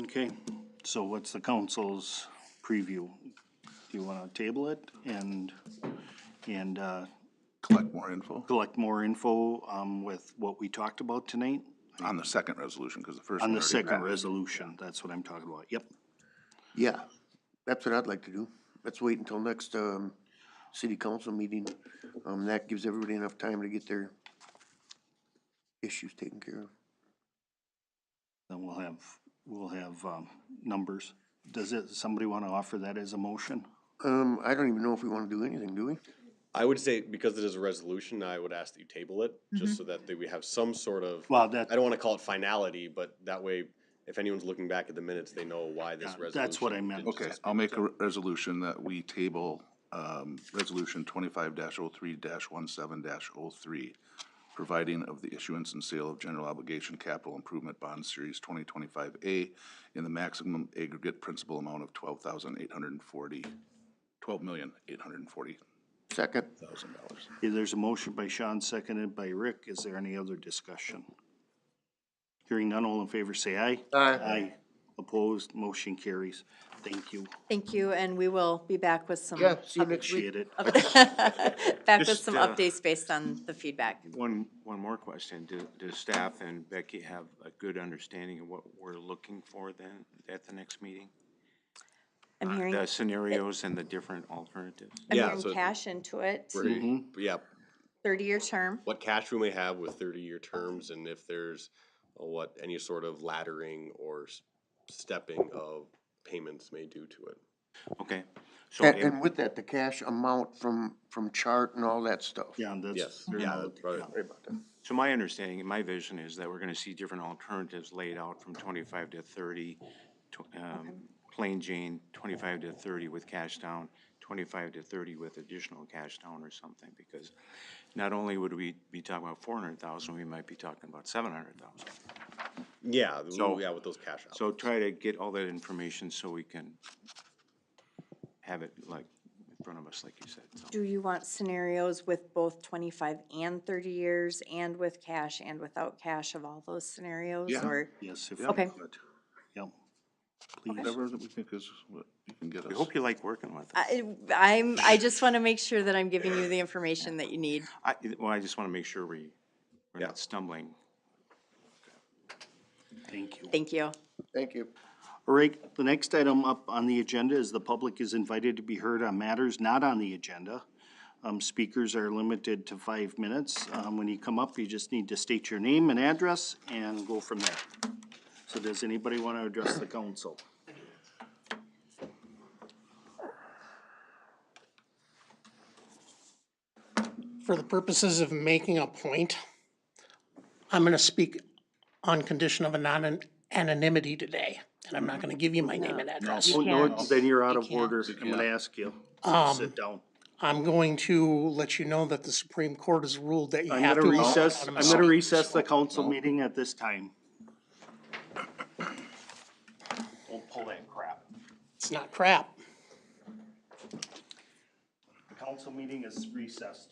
Okay, so what's the council's preview? Do you wanna table it and Collect more info collect more info, with what we talked about tonight? on the second resolution, because the first On one the already second passed. resolution, that's what I'm talking about, yep. Yeah, that's what I'd like to do. Let's wait until next, city council meeting. That gives everybody enough time to get their issues taken care of. Then we'll have, numbers. Does somebody wanna offer that as a motion? I don't even know if we wanna do anything, do we? I would say, because it is a resolution, I would ask that you table it, just so that we have some sort of, Well, I that, don't wanna call it finality, but that way, if anyone's looking back at the minutes, they know why this Yeah, resolution. that's what I meant. didn't Okay, just- I'll make a resolution that we table, resolution 25-03-17-03, providing of the issuance and sale of general obligation capital improvement bond series 2025A in the maximum aggregate principal amount of $12,840,000. Second. Okay, there's a motion by Sean, seconded by Rick. Is there any other discussion? Hearing none, all in favor say aye. Aye. Aye. Opposed, motion carries. Thank you. Thank you, and we will be back with some. Yeah, see you next week. Appreciate it. Back with Just, some updates based on the feedback. One more question. Does staff and Becky have a good understanding of what we're looking for then at the next meeting? I'm hearing, The scenarios and the different alternatives? I'm Yeah, hearing so- cash into it, We're, yeah, 30-year term. what cash we may have with 30-year terms, and if there's, what any sort of laddering or stepping of payments may do to it. Okay. So And with that, the cash amount from chart and all that stuff. Yeah, and that's. Yes, yeah, that's right. Sorry about that. So my understanding and my vision is that we're gonna see different alternatives laid out from 25 to 30, plain Jane, 25 to 30 with cash down, 25 to 30 with additional cash down or something, because not only would we be talking about 400,000, we might be talking about 700,000. Yeah, So- yeah, with those cash outs. So try to get all that information so we can have it like in front of us, like you said, so. Do you want scenarios with both 25 and 30 years and with cash and without cash of all those scenarios? Yeah. Or, Yes, if Okay. we could. Yep. Please. Whatever that we think is what you can get us. We hope you like working with us. I just want to make sure that I'm giving you the information that you need. Well, I just wanna make sure we're Yeah. not stumbling. Thank you. Thank you. Thank you. All right, the next item up on the agenda is the public is invited to be heard on matters not on the agenda. Speakers are limited to 5 minutes. When you come up, you just need to state your name and address and go from there. So does anybody want to address the council? For the purposes of making a point, I'm gonna speak on condition of anonymity today, and I'm not gonna give you my name and address. Oh, no, then you're out You of can't. order. I'm gonna ask you. Sit down. I'm going to let you know that the Supreme Court has ruled that you I'm have gonna to. recess, I'm gonna recess the council meeting at this time. Don't pull that crap. It's not crap. The council meeting is recessed.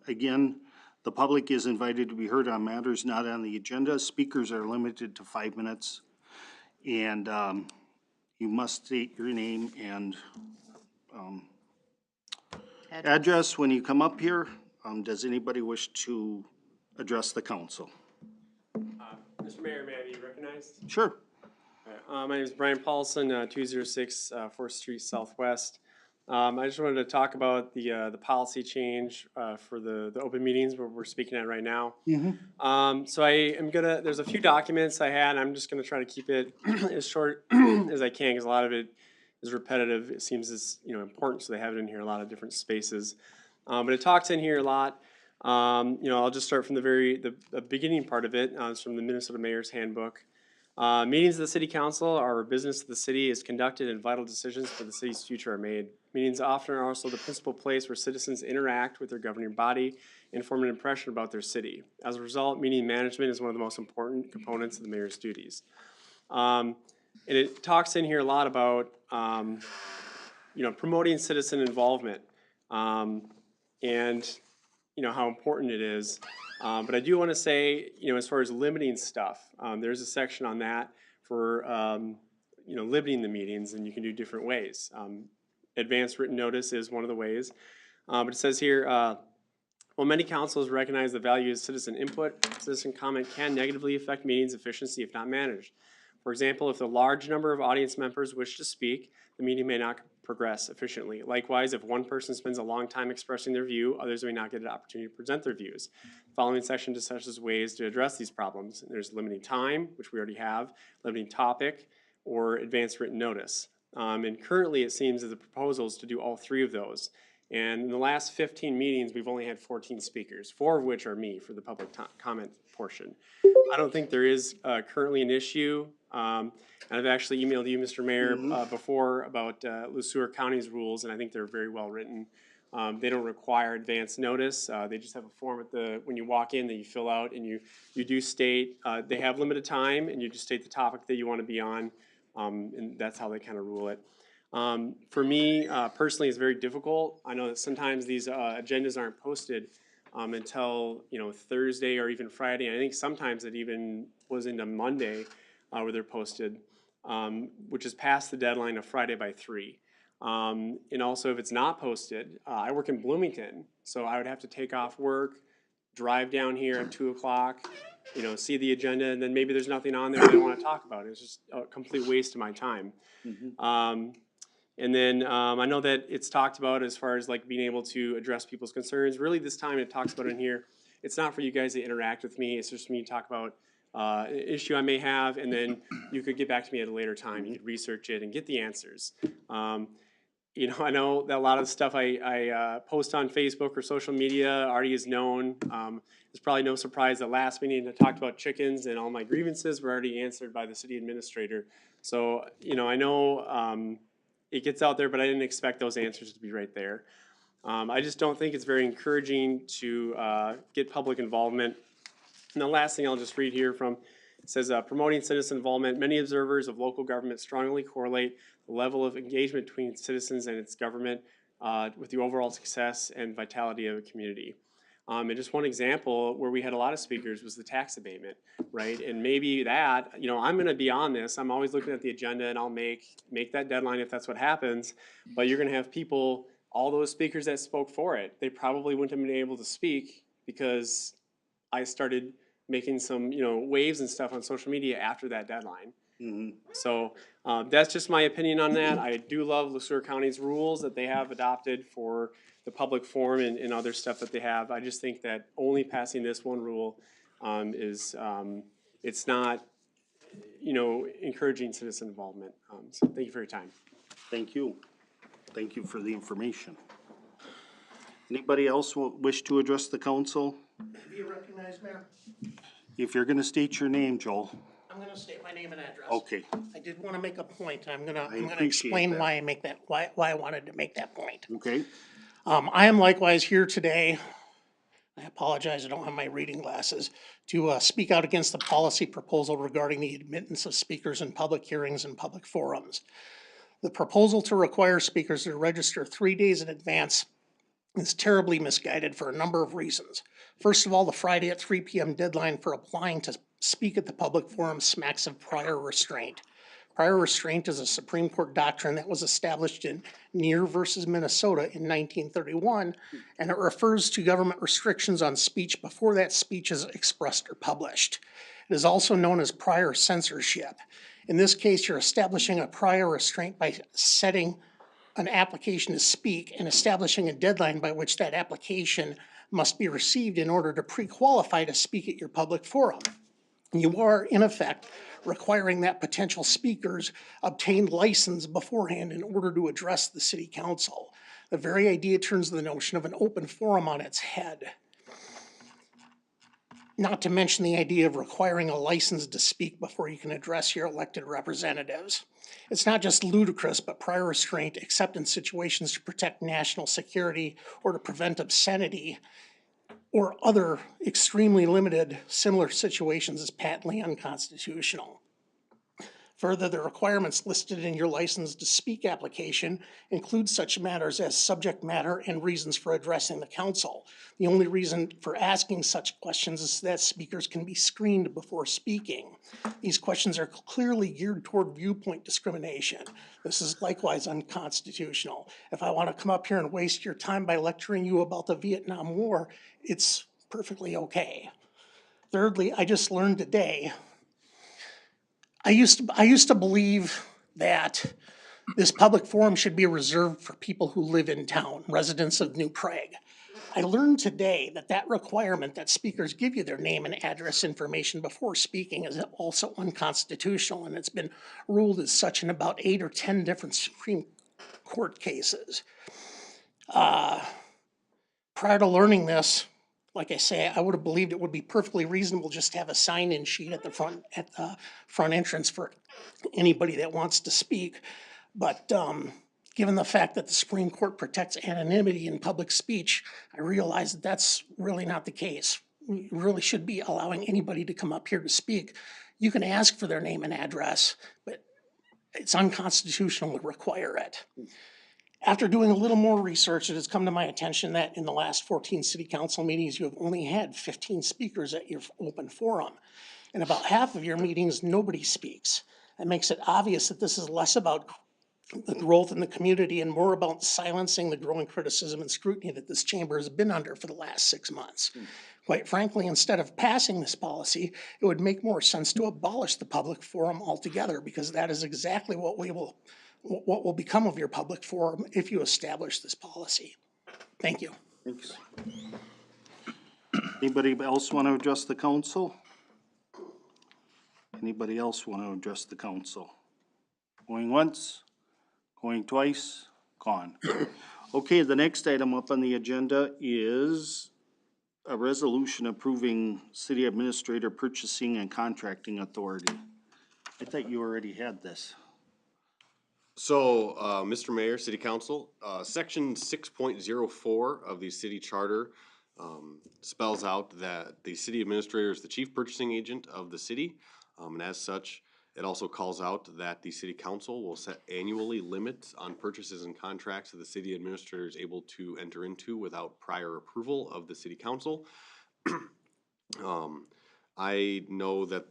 Again, the public is invited to be heard on matters not on the agenda. Speakers are limited to 5 minutes. And you must state your name and address when you come up here. Does anybody wish to address the council? Mr. Mayor, may I be recognized? Sure. My name is Brian Paulson, 206 4th Street Southwest. I just wanted to talk about the policy change for the open meetings where we're speaking at right now. So I am there's a few documents I had. I'm just gonna try to keep it as short as I can because a lot of it is repetitive. It seems it's important, so they have it in here a lot of different spaces. But it talks in here a lot. I'll just start from the beginning part of it. It's from the Minnesota Mayor's Handbook. Meetings of the City Council are a business of the city is conducted and vital decisions for the city's future are made. Meetings often are also the principal place where citizens interact with their governing body and form an impression about their city. As a result, meeting management is one of the most important components of the mayor's duties. And it talks in here a lot about, promoting citizen involvement and, how important it is. But I do want to say, as far as limiting stuff, there's a section on that for, limiting the meetings, and you can do different ways. Advanced written notice is one of the ways. But it says here, while many councils recognize the value of citizen input, citizen comment can negatively affect meetings' efficiency if not managed. For example, if a large number of audience members wish to speak, the meeting may not progress efficiently. Likewise, if one person spends a long time expressing their view, others may not get an opportunity to present their views. The following section discusses ways to address these problems. There's limiting time, which we already have, limiting topic, or advanced written notice. And currently it seems that the proposal is to do all three of those. And in the last 15 meetings, we've only had 14 speakers, 4 of which are me for the public comment portion. I don't think there is currently an issue. And I've actually emailed you, Mr. Mayor, before about Le County's rules, and I think they're very well written. They don't require advance notice. They just have a form when you walk in that you fill out, and you do state, they have limited time, and you just state the topic that you want to be on, and that's how they kind of rule it. For me, personally, it's very difficult. I know that sometimes these agendas aren't posted until Thursday or even Friday. I think sometimes it even was into Monday where they're posted, which is past the deadline of Friday by 3. And also, if it's not posted, I work in Bloomington, so I would have to take off work, drive down here at 2 o'clock, see the agenda, and then maybe there's nothing on there that I want to talk about. It's just a complete waste of my time. And then I know that it's talked about as far as like being able to address people's concerns. Really, this time it talks about in here, it's not for you guys to interact with me. It's just me to talk about an issue I may have, and then you could get back to me at a later time. You could research it and get the answers. I know that a lot of the stuff I post on Facebook or social media already is known. There's probably no surprise that last meeting I talked about chickens and all my grievances were already answered by the city administrator. So, I know it gets out there, but I didn't expect those answers to be right there. I just don't think it's very encouraging to get public involvement. And the last thing I'll just read here from, it says, promoting citizen involvement. Many observers of local government strongly correlate the level of engagement between citizens and its government with the overall success and vitality of a community. And just one example where we had a lot of speakers was the tax abatement, right? And maybe that, I'm gonna be on this. I'm always looking at the agenda and I'll make that deadline if that's what happens. But you're gonna have people, all those speakers that spoke for it, they probably wouldn't have been able to speak because I started making some, waves and stuff on social media after that deadline. So that's just my opinion on that. I do love Le County's rules that they have adopted for the public forum and other stuff that they have. I just think that only passing this one rule is, it's not, encouraging citizen involvement. So thank you for your time. Thank you. Thank you for the information. Anybody else wish to address the council? Be recognized, Mayor? If you're gonna state your name, Joel. I'm gonna state my name and address. Okay. I did wanna make a point. I'm gonna appreciate explain that. why I wanted to make that point. Okay. I am likewise here today, I apologize, I don't have my reading glasses, to speak out against the policy proposal regarding the admittance of speakers in public hearings and public forums. The proposal to require speakers to register 3 days in advance is terribly misguided for a number of reasons. First of all, the Friday at 3 p.m. deadline for applying to speak at the public forum smacks of prior restraint. Prior restraint is a Supreme Court doctrine that was established in Neer versus Minnesota in 1931, and it refers to government restrictions on speech before that speech is expressed or published. It is also known as prior censorship. In this case, you're establishing a prior restraint by setting an application to speak and establishing a deadline by which that application must be received in order to pre-qualify to speak at your public forum. You are, in effect, requiring that potential speakers obtain license beforehand in order to address the city council. The very idea turns the notion of an open forum on its head. Not to mention the idea of requiring a license to speak before you can address your elected representatives. It's not just ludicrous, but prior restraint, except in situations to protect national security or to prevent obscenity or other extremely limited similar situations, is patently unconstitutional. Further, the requirements listed in your license to speak application include such matters as subject matter and reasons for addressing the council. The only reason for asking such questions is that speakers can be screened before speaking. These questions are clearly geared toward viewpoint discrimination. This is likewise unconstitutional. If I want to come up here and waste your time by lecturing you about the Vietnam War, it's perfectly okay. Thirdly, I just learned today I used to believe that this public forum should be reserved for people who live in town, residents of New Prague. I learned today that that requirement that speakers give you their name and address information before speaking is also unconstitutional, and it's been ruled as such in about 8 or 10 different Supreme Court cases. Prior to learning this, like I say, I would have believed it would be perfectly reasonable just to have a sign-in sheet at the front entrance for anybody that wants to speak. But given the fact that the Supreme Court protects anonymity in public speech, I realize that that's really not the case. We really should be allowing anybody to come up here to speak. You can ask for their name and address, but it's unconstitutional to require it. After doing a little more research, it has come to my attention that in the last 14 city council meetings, you have only had 15 speakers at your open forum. In about half of your meetings, nobody speaks. That makes it obvious that this is less about the growth in the community and more about silencing the growing criticism and scrutiny that this chamber has been under for the last 6 months. Quite frankly, instead of passing this policy, it would make more sense to abolish the public forum altogether, because that is exactly what will become of your public forum if you establish this policy. Thank you. Thanks. Anybody else want to address the council? Anybody else want to address the council? Going once, going twice, gone. Okay, the next item up on the agenda is a resolution approving city administrator purchasing and contracting authority. I thought you already had this. So, Mr. Mayor, City Council, Section 6.04 of the city charter spells out that the city administrator is the chief purchasing agent of the city. And as such, it also calls out that the city council will set annually limits on purchases and contracts that the city administrator is able to enter into without prior approval of the city council. I know that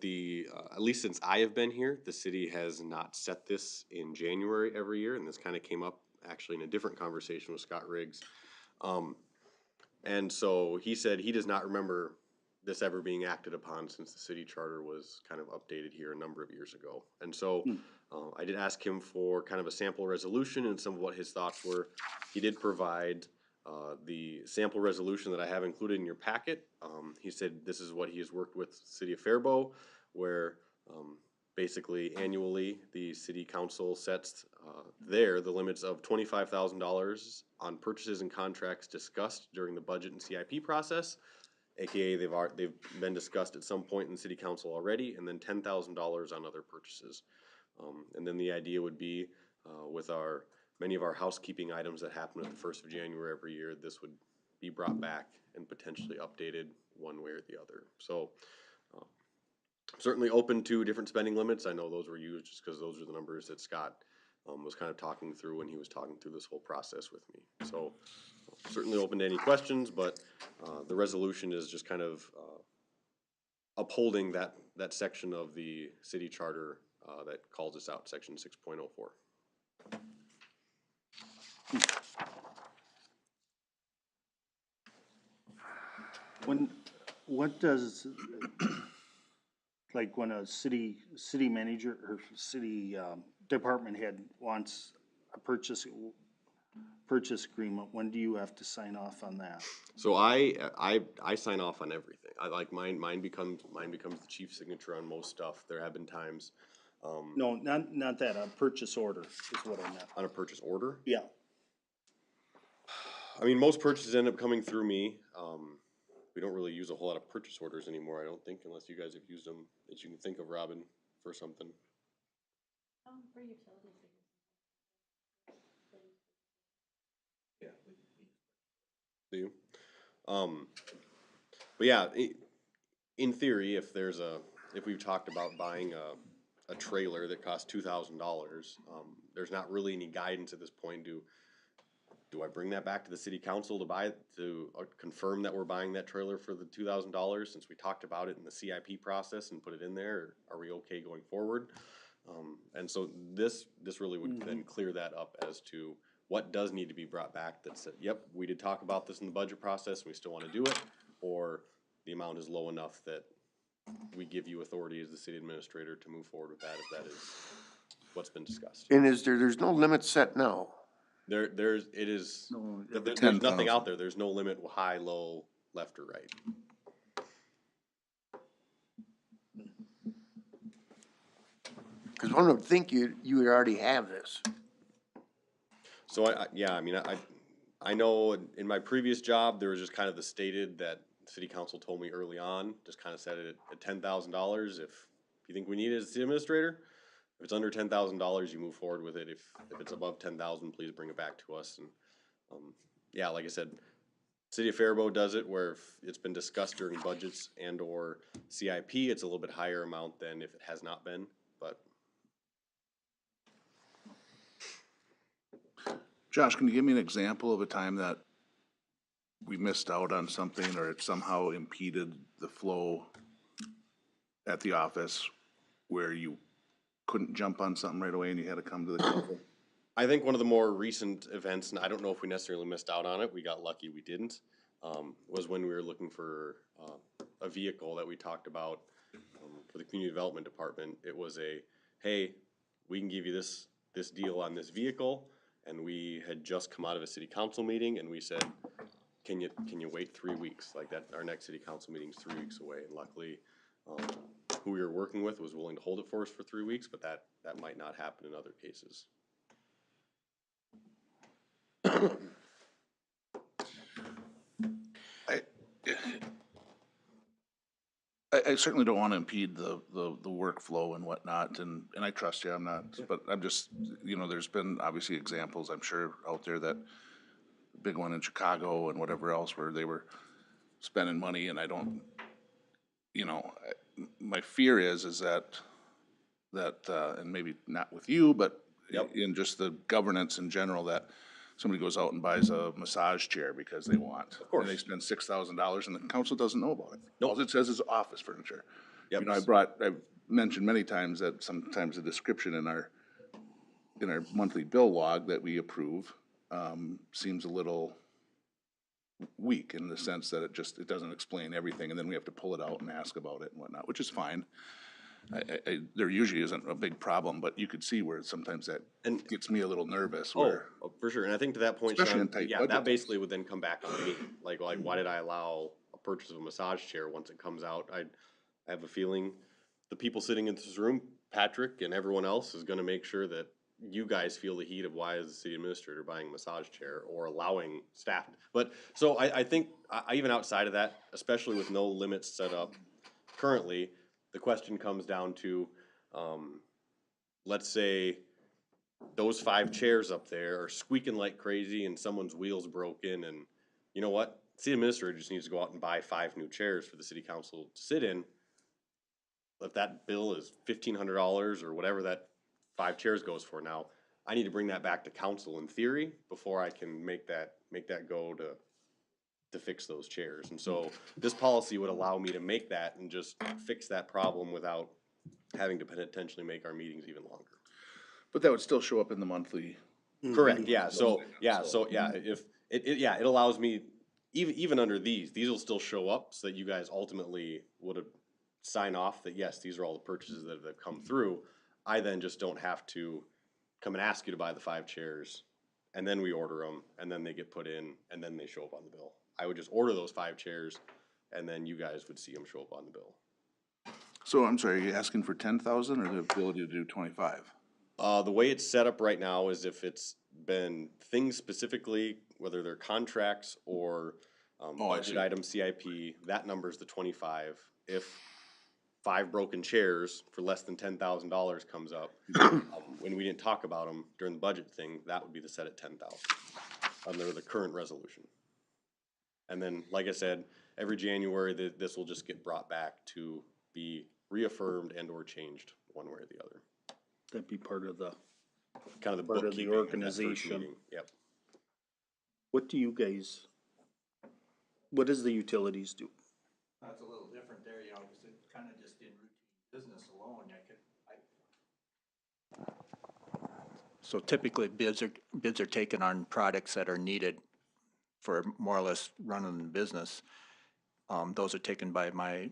at least since I have been here, the city has not set this in January every year, and this kind of came up actually in a different conversation with Scott Riggs. And so he said he does not remember this ever being acted upon since the city charter was kind of updated here a number of years ago. And so I did ask him for kind of a sample resolution and some of what his thoughts were. He did provide the sample resolution that I have included in your packet. He said this is what he has worked with City of Faribault, where basically annually the city council sets the limits of $25,000 on purchases and contracts discussed during the budget and CIP process, aka they've been discussed at some point in the city council already, and then $10,000 on other purchases. And then the idea would be with many of our housekeeping items that happen at the 1st of January every year, this would be brought back and potentially updated one way or the other. So certainly open to different spending limits. I know those were used just because those are the numbers that Scott was kind of talking through when he was talking through this whole process with me. So certainly open to any questions, but, the resolution is just kind of, upholding that section of the city charter, that calls us out, section 6.04. What does, like when a city manager or city, department head wants a purchase agreement, when do you have to sign off on that? So I sign off on everything. I like mine becomes the chief signature on most stuff. There have been times, No, not that, a purchase order is what I meant. on a purchase order. Yeah. I mean, most purchases end up coming through me. We don't really use a whole lot of purchase orders anymore, I don't think, unless you guys have used them that you can think of, Robin, for something. For utilities. Do you? But yeah, in theory, if we've talked about buying a trailer that costs $2,000, there's not really any guidance at this point. Do I bring that back to the city council to confirm that we're buying that trailer for the $2,000 since we talked about it in the CIP process and put it in there? Or are we okay going forward? And so this really would then clear that up as to what does need to be brought back that said, yep, we did talk about this in the budget process, we still want to do it, or the amount is low enough that we give you authority as the city administrator to move forward with that if that is what's been discussed. And there's no limit set now? There's nothing 10,000. out there. There's no limit, high, low, left or right. Cause one would think you would already have this. So I know in my previous job, there was just kind of the stated that city council told me early on, just kind of set it at $10,000 if you think we need it as city administrator. If it's under $10,000, you move forward with it. If it's above 10,000, please bring it back to us. And, yeah, like I said, City of Faribault does it where if it's been discussed during budgets and or CIP, it's a little bit higher amount than if it has not been, but. Josh, can you give me an example of a time that we missed out on something or it somehow impeded the flow at the office where you couldn't jump on something right away and you had to come to the council? I think one of the more recent events, and I don't know if we necessarily missed out on it, we got lucky we didn't, was when we were looking for a vehicle that we talked about for the community development department. It was hey, we can give you this deal on this vehicle, and we had just come out of a city council meeting, and we said, can you wait 3 weeks? Like that, our next city council meeting is 3 weeks away, and luckily, who we were working with was willing to hold it for us for 3 weeks, but that might not happen in other cases. I certainly don't want to impede the workflow and whatnot, and I trust you, I'm not, but I'm just, there's been obviously examples, I'm sure, out there that, big one in Chicago and whatever else, where they were spending money, and I don't, my fear is that, and maybe not with you, but in just the governance in general, that somebody goes out and buys a massage chair because they want. Of course. And they spend $6,000 and the council doesn't know about it. Nope. All it says is office furniture. Yep. I've mentioned many times that sometimes the description in our monthly bill log that we approve, seems a little weak in the sense that it doesn't explain everything, and then we have to pull it out and ask about it and whatnot, which is fine. There usually isn't a big problem, but you could see where sometimes that gets me a little nervous. Oh, for sure. And I think to that point, Especially Sean, in tight yeah, budget that basically would then come back on me. Like why did I allow a purchase of a massage chair once it comes out? I have a feeling the people sitting in this room, Patrick and everyone else, is gonna make sure that you guys feel the heat of why is the city administrator buying a massage chair or allowing staff. But, so I think, even outside of that, especially with no limits set up currently, the question comes down to, let's say those 5 chairs up there are squeaking like crazy and someone's wheel's broken, and you know what? City administrator just needs to go out and buy 5 new chairs for the city council to sit in. If that bill is $1,500 or whatever that 5 chairs goes for now, I need to bring that back to council in theory before I can make that go to fix those chairs. And so this policy would allow me to make that and just fix that problem without having to potentially make our meetings even longer. But that would still show up in the monthly. Correct, yeah, so, if, it allows me, even under these will still show up so that you guys ultimately would sign off that, yes, these are all the purchases that have come through. I then just don't have to come and ask you to buy the 5 chairs, and then we order them, and then they get put in, and then they show up on the bill. I would just order those 5 chairs, and then you guys would see them show up on the bill. So I'm sorry, are you asking for 10,000 or the ability to do 25? The way it's set up right now is if it's been things specifically, whether they're contracts or budget item CIP, that number's the 25. If 5 broken chairs for less than $10,000 comes up, when we didn't talk about them during the budget thing, that would be the set at 10,000 under the current resolution. And then, like I said, every January, this will just get brought back to be reaffirmed and or changed one way or the other. That'd be part of the, Kind of the part of the bookkeeping of that first organization. meeting. Yep. What do you guys, what does the utilities do? That's a little different there, you know, because it kind of just in routine business alone, So typically bids are taken on products that are needed for more or less running the business. Those are taken by my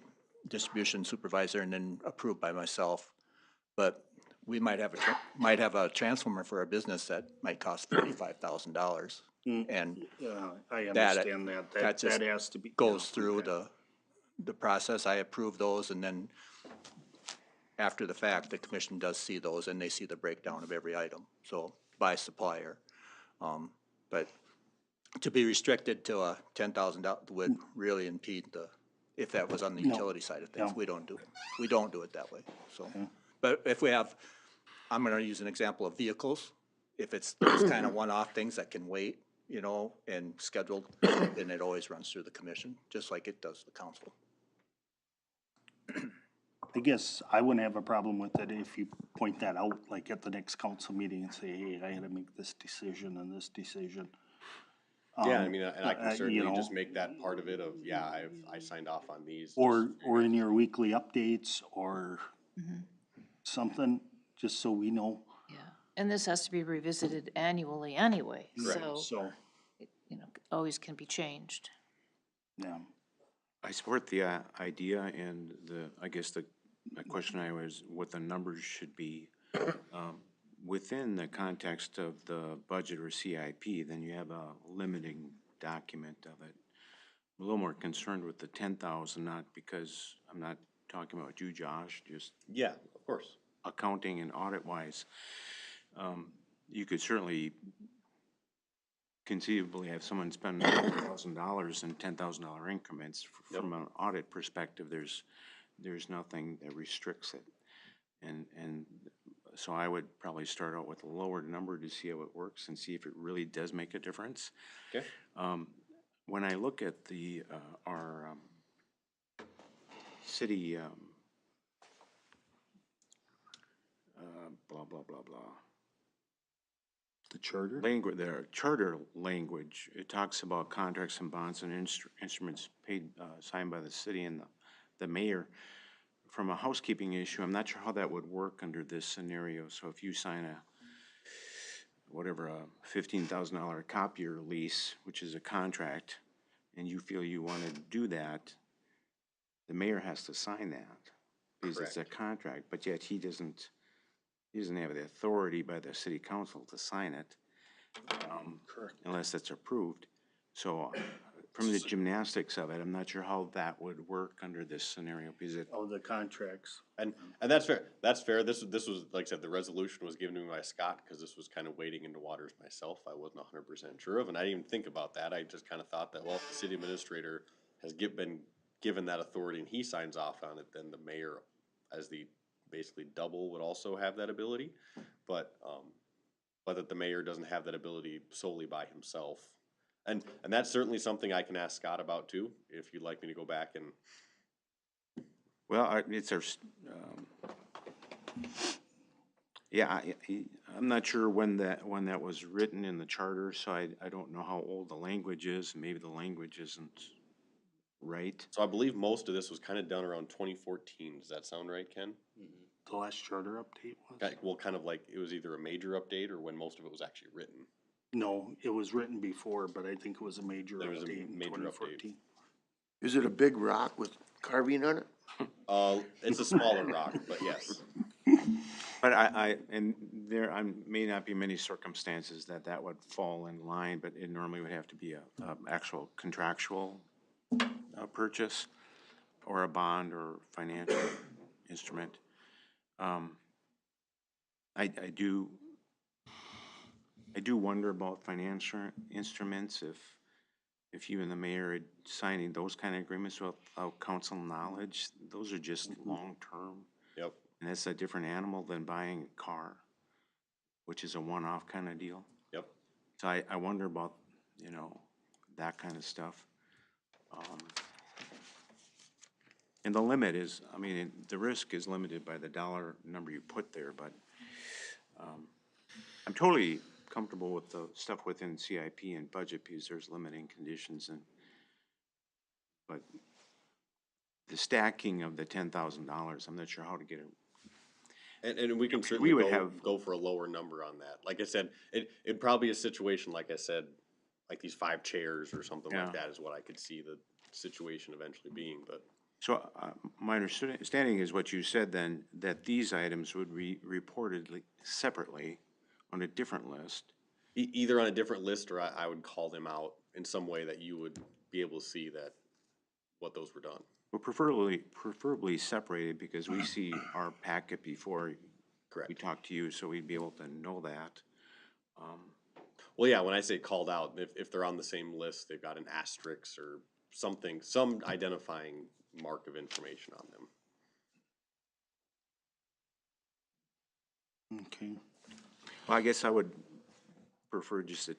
distribution supervisor and then approved by myself. But we might have a transformer for a business that might cost $35,000. And I that- understand that. that just That has to be. goes through the process. I approve those, and then after the fact, the commission does see those, and they see the breakdown of every item, so by supplier. But to be restricted to a $10,000 would really impede if that was on the utility side of things. No. We don't do it that way, so. But if we have, I'm gonna use an example of vehicles. If it's those kind of one-off things that can wait, you know, and scheduled, then it always runs through the commission, just like it does the council. I guess I wouldn't have a problem with it if you point that out, like at the next council meeting and say, hey, I had to make this decision and this decision. Yeah, I mean, and I can you certainly know. just make that part of it of, yeah, I signed off on these. Or in your weekly updates or something, just so we know. Yeah, and this has to be revisited annually anyway, so, So, you know, always can be changed. yeah. I support the idea, and I guess my question I was, what the numbers should be. Within the context of the budget or CIP, then you have a limiting document of it. I'm a little more concerned with the 10,000, not because I'm not talking about you, Josh, just Yeah, of course. accounting and audit-wise. You could certainly conceivably have someone spend $1,000 in $10,000 increments. From an audit perspective, there's nothing that restricts it. And so I would probably start out with a lower number to see how it works and see if it really does make a difference. Okay. When I look at our city blah, blah, blah, blah. The charter? Their charter language, it talks about contracts and bonds and instruments paid, signed by the city and the mayor. From a housekeeping issue, I'm not sure how that would work under this scenario. So if you sign a $15,000 copier lease, which is a contract, and you feel you want to do that, the mayor has to sign that because it's a contract, but yet he doesn't have the authority by the city council to sign it. Correct. Unless it's approved. So from the gymnastics of it, I'm not sure how that would work under this scenario because Oh, the contracts. And that's fair. That's fair. This was, like I said, the resolution was given to me by Scott because this was kind of wading into waters myself. I wasn't 100% sure of, and I didn't even think about that. I just kind of thought that, well, if the city administrator has been given that authority and he signs off on it, then the mayor, as the basically double, would also have that ability. But that the mayor doesn't have that ability solely by himself. And that's certainly something I can ask Scott about too, if you'd like me to go back and. well, it's our, Yeah, I'm not sure when that was written in the charter, so I don't know how old the language is. Maybe the language isn't right. So I believe most of this was kind of done around 2014. Does that sound right, Ken? The last charter update was? Well, kind of like it was either a major update or when most of it was actually written. No, it was written before, but I think it was a major There was a update in major update. 2014. Is it a big rock with carving on it? It's a smaller rock, but yes. But and there, may not be many circumstances that would fall in line, but it normally would have to be a actual contractual purchase or a bond or financial instrument. I do wonder about financial instruments, if you and the mayor are signing those kind of agreements without council knowledge. Those are just long-term. Yep. And that's a different animal than buying a car, which is a one-off kind of deal. Yep. So I wonder about, that kind of stuff. And the limit is, the risk is limited by the dollar number you put there, but I'm totally comfortable with the stuff within CIP and budget because there's limiting conditions but the stacking of the $10,000, I'm not sure how to get it. And we can certainly go for a lower number on that. Like I said, it'd probably be a situation, like I said, like these 5 chairs or something like that is what I could see the situation eventually being, but. So my understanding is what you said then, that these items would be reported separately on a different list. Either on a different list or I would call them out in some way that you would be able to see that, what those were done. Well, preferably separated because we see our packet before Correct. we talk to you, so we'd be able to know that. Well, yeah, when I say called out, if they're on the same list, they've got an asterisk or something, some identifying mark of information on them. Okay. Well, I guess I would prefer just a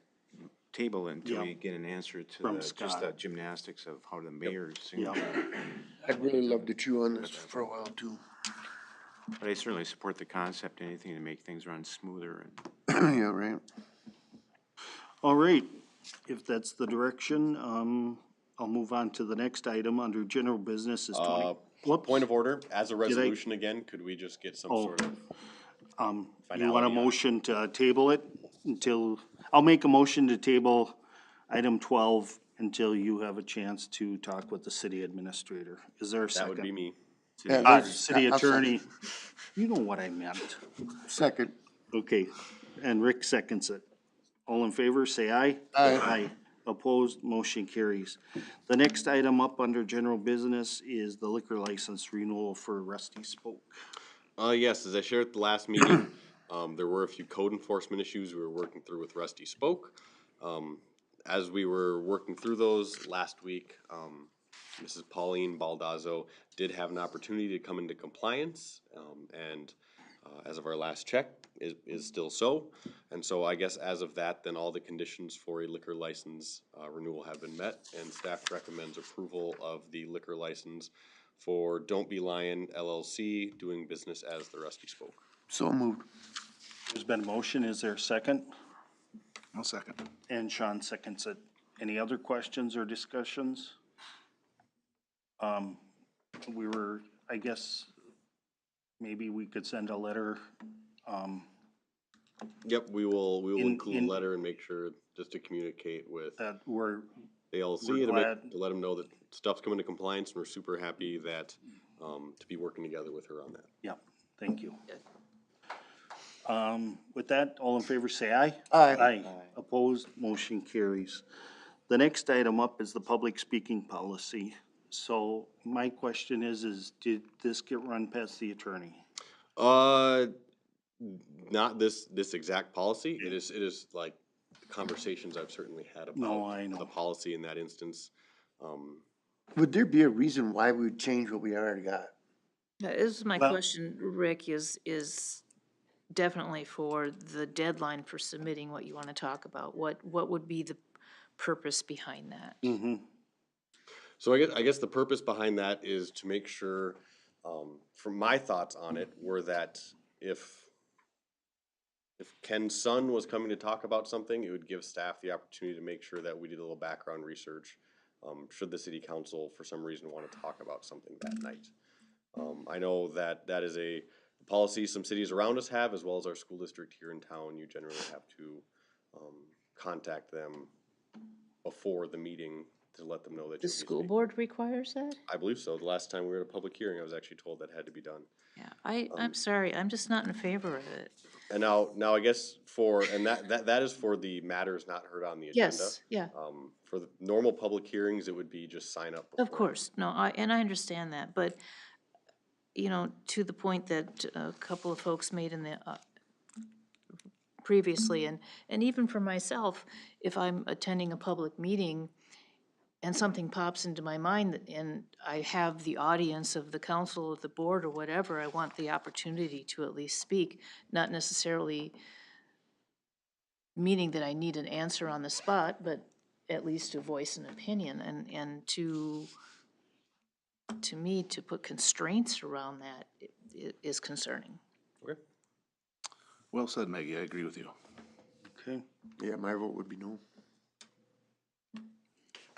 table until we get an answer to From just Scott. the gymnastics of how the mayor's. Yeah. I'd really love to chew on this for a while too. But I certainly support the concept, anything to make things run smoother. Yeah, right. All right, if that's the direction, I'll move on to the next item under general business is whoops. Point of order, as a resolution again, could we just get some sort of You want a finality on it? motion to table it until, I'll make a motion to table item 12 until you have a chance to talk with the city administrator. Is there a second? That would be me. Yeah, City I'll second. attorney, you know what I meant. Second. Okay, and Rick seconds it. All in favor, say aye. Aye. Opposed, motion carries. The next item up under general business is the liquor license renewal for Rusty Spoke. Yes, as I shared at the last meeting, there were a few code enforcement issues we were working through with Rusty Spoke. As we were working through those last week, Mrs. Pauline Baldazzo did have an opportunity to come into compliance, and as of our last check, is still so. And so I guess as of that, then all the conditions for a liquor license renewal have been met, and staff recommends approval of the liquor license for Don't Be Lion LLC, doing business as the Rusty Spoke. So moved. There's been a motion, is there a second? I'll second. And Sean seconds it. Any other questions or discussions? We were, I guess, maybe we could send a letter, Yep, we will include in- a letter and make sure just to communicate with that we're, the LLC we're to glad- to let them know that stuff's coming to compliance, and we're super happy that, to be working together with her on that. yeah, thank you. With that, all in favor say aye. Aye. Aye. Opposed, motion carries. The next item up is the public speaking policy. So my question is did this get run past the attorney? Not this exact policy, it is like conversations I've certainly had No, I about know. the policy in that instance. Would there be a reason why we would change what we already got? This is my Well- question, Rick, is definitely for the deadline for submitting what you want to talk about. What would be the purpose behind that? Mm-hmm. So I guess the purpose behind that is to make sure, from my thoughts on it, were that if if Ken's son was coming to talk about something, it would give staff the opportunity to make sure that we did a little background research. Should the city council for some reason want to talk about something that night. I know that that is a policy some cities around us have, as well as our school district here in town. You generally have to, contact them before the meeting to let them know that The you'll be school speaking. board requires that? I believe so. The last time we were at a public hearing, I was actually told that had to be done. Yeah, I'm sorry, I'm just not in favor of it. And now I guess and that is for the matters not heard on the agenda. Yes, yeah, For the normal public hearings, it would be just sign up before. of course, no, and I understand that, but, you know, to the point that a couple of folks made in the, previously, and even for myself, if I'm attending a public meeting and something pops into my mind and I have the audience of the council or the board or whatever, I want the opportunity to at least speak, not necessarily meaning that I need an answer on the spot, but at least to voice an opinion, and to me, to put constraints around that is concerning. Okay. Well said, Maggie, I agree with you. Okay. Yeah, my vote would be no.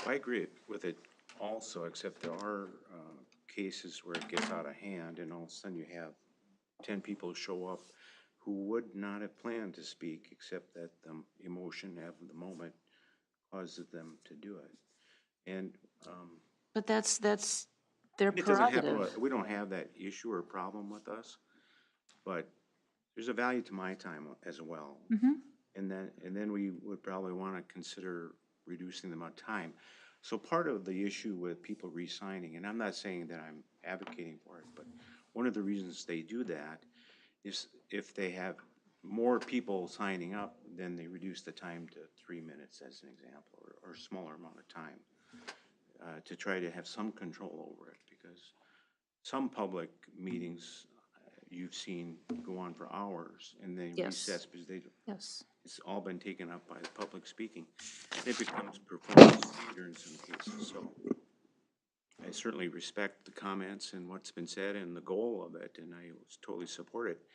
I agree with it also, except there are cases where it gets out of hand and all of a sudden you have 10 people show up who would not have planned to speak, except that the emotion of the moment causes them to do it. And But that's their it doesn't have, prerogative. we don't have that issue or problem with us, but there's a value to my time as well. And then we would probably want to consider reducing the amount of time. So part of the issue with people re-signing, and I'm not saying that I'm advocating for it, but one of the reasons they do that is if they have more people signing up, then they reduce the time to 3 minutes as an example, or a smaller amount of time, to try to have some control over it, because some public meetings you've seen go on for hours and they Yes. recess because Yes. it's all been taken up by the public speaking. It becomes performance theater in some cases, so I certainly respect the comments and what's been said and the goal of it, and I totally support it.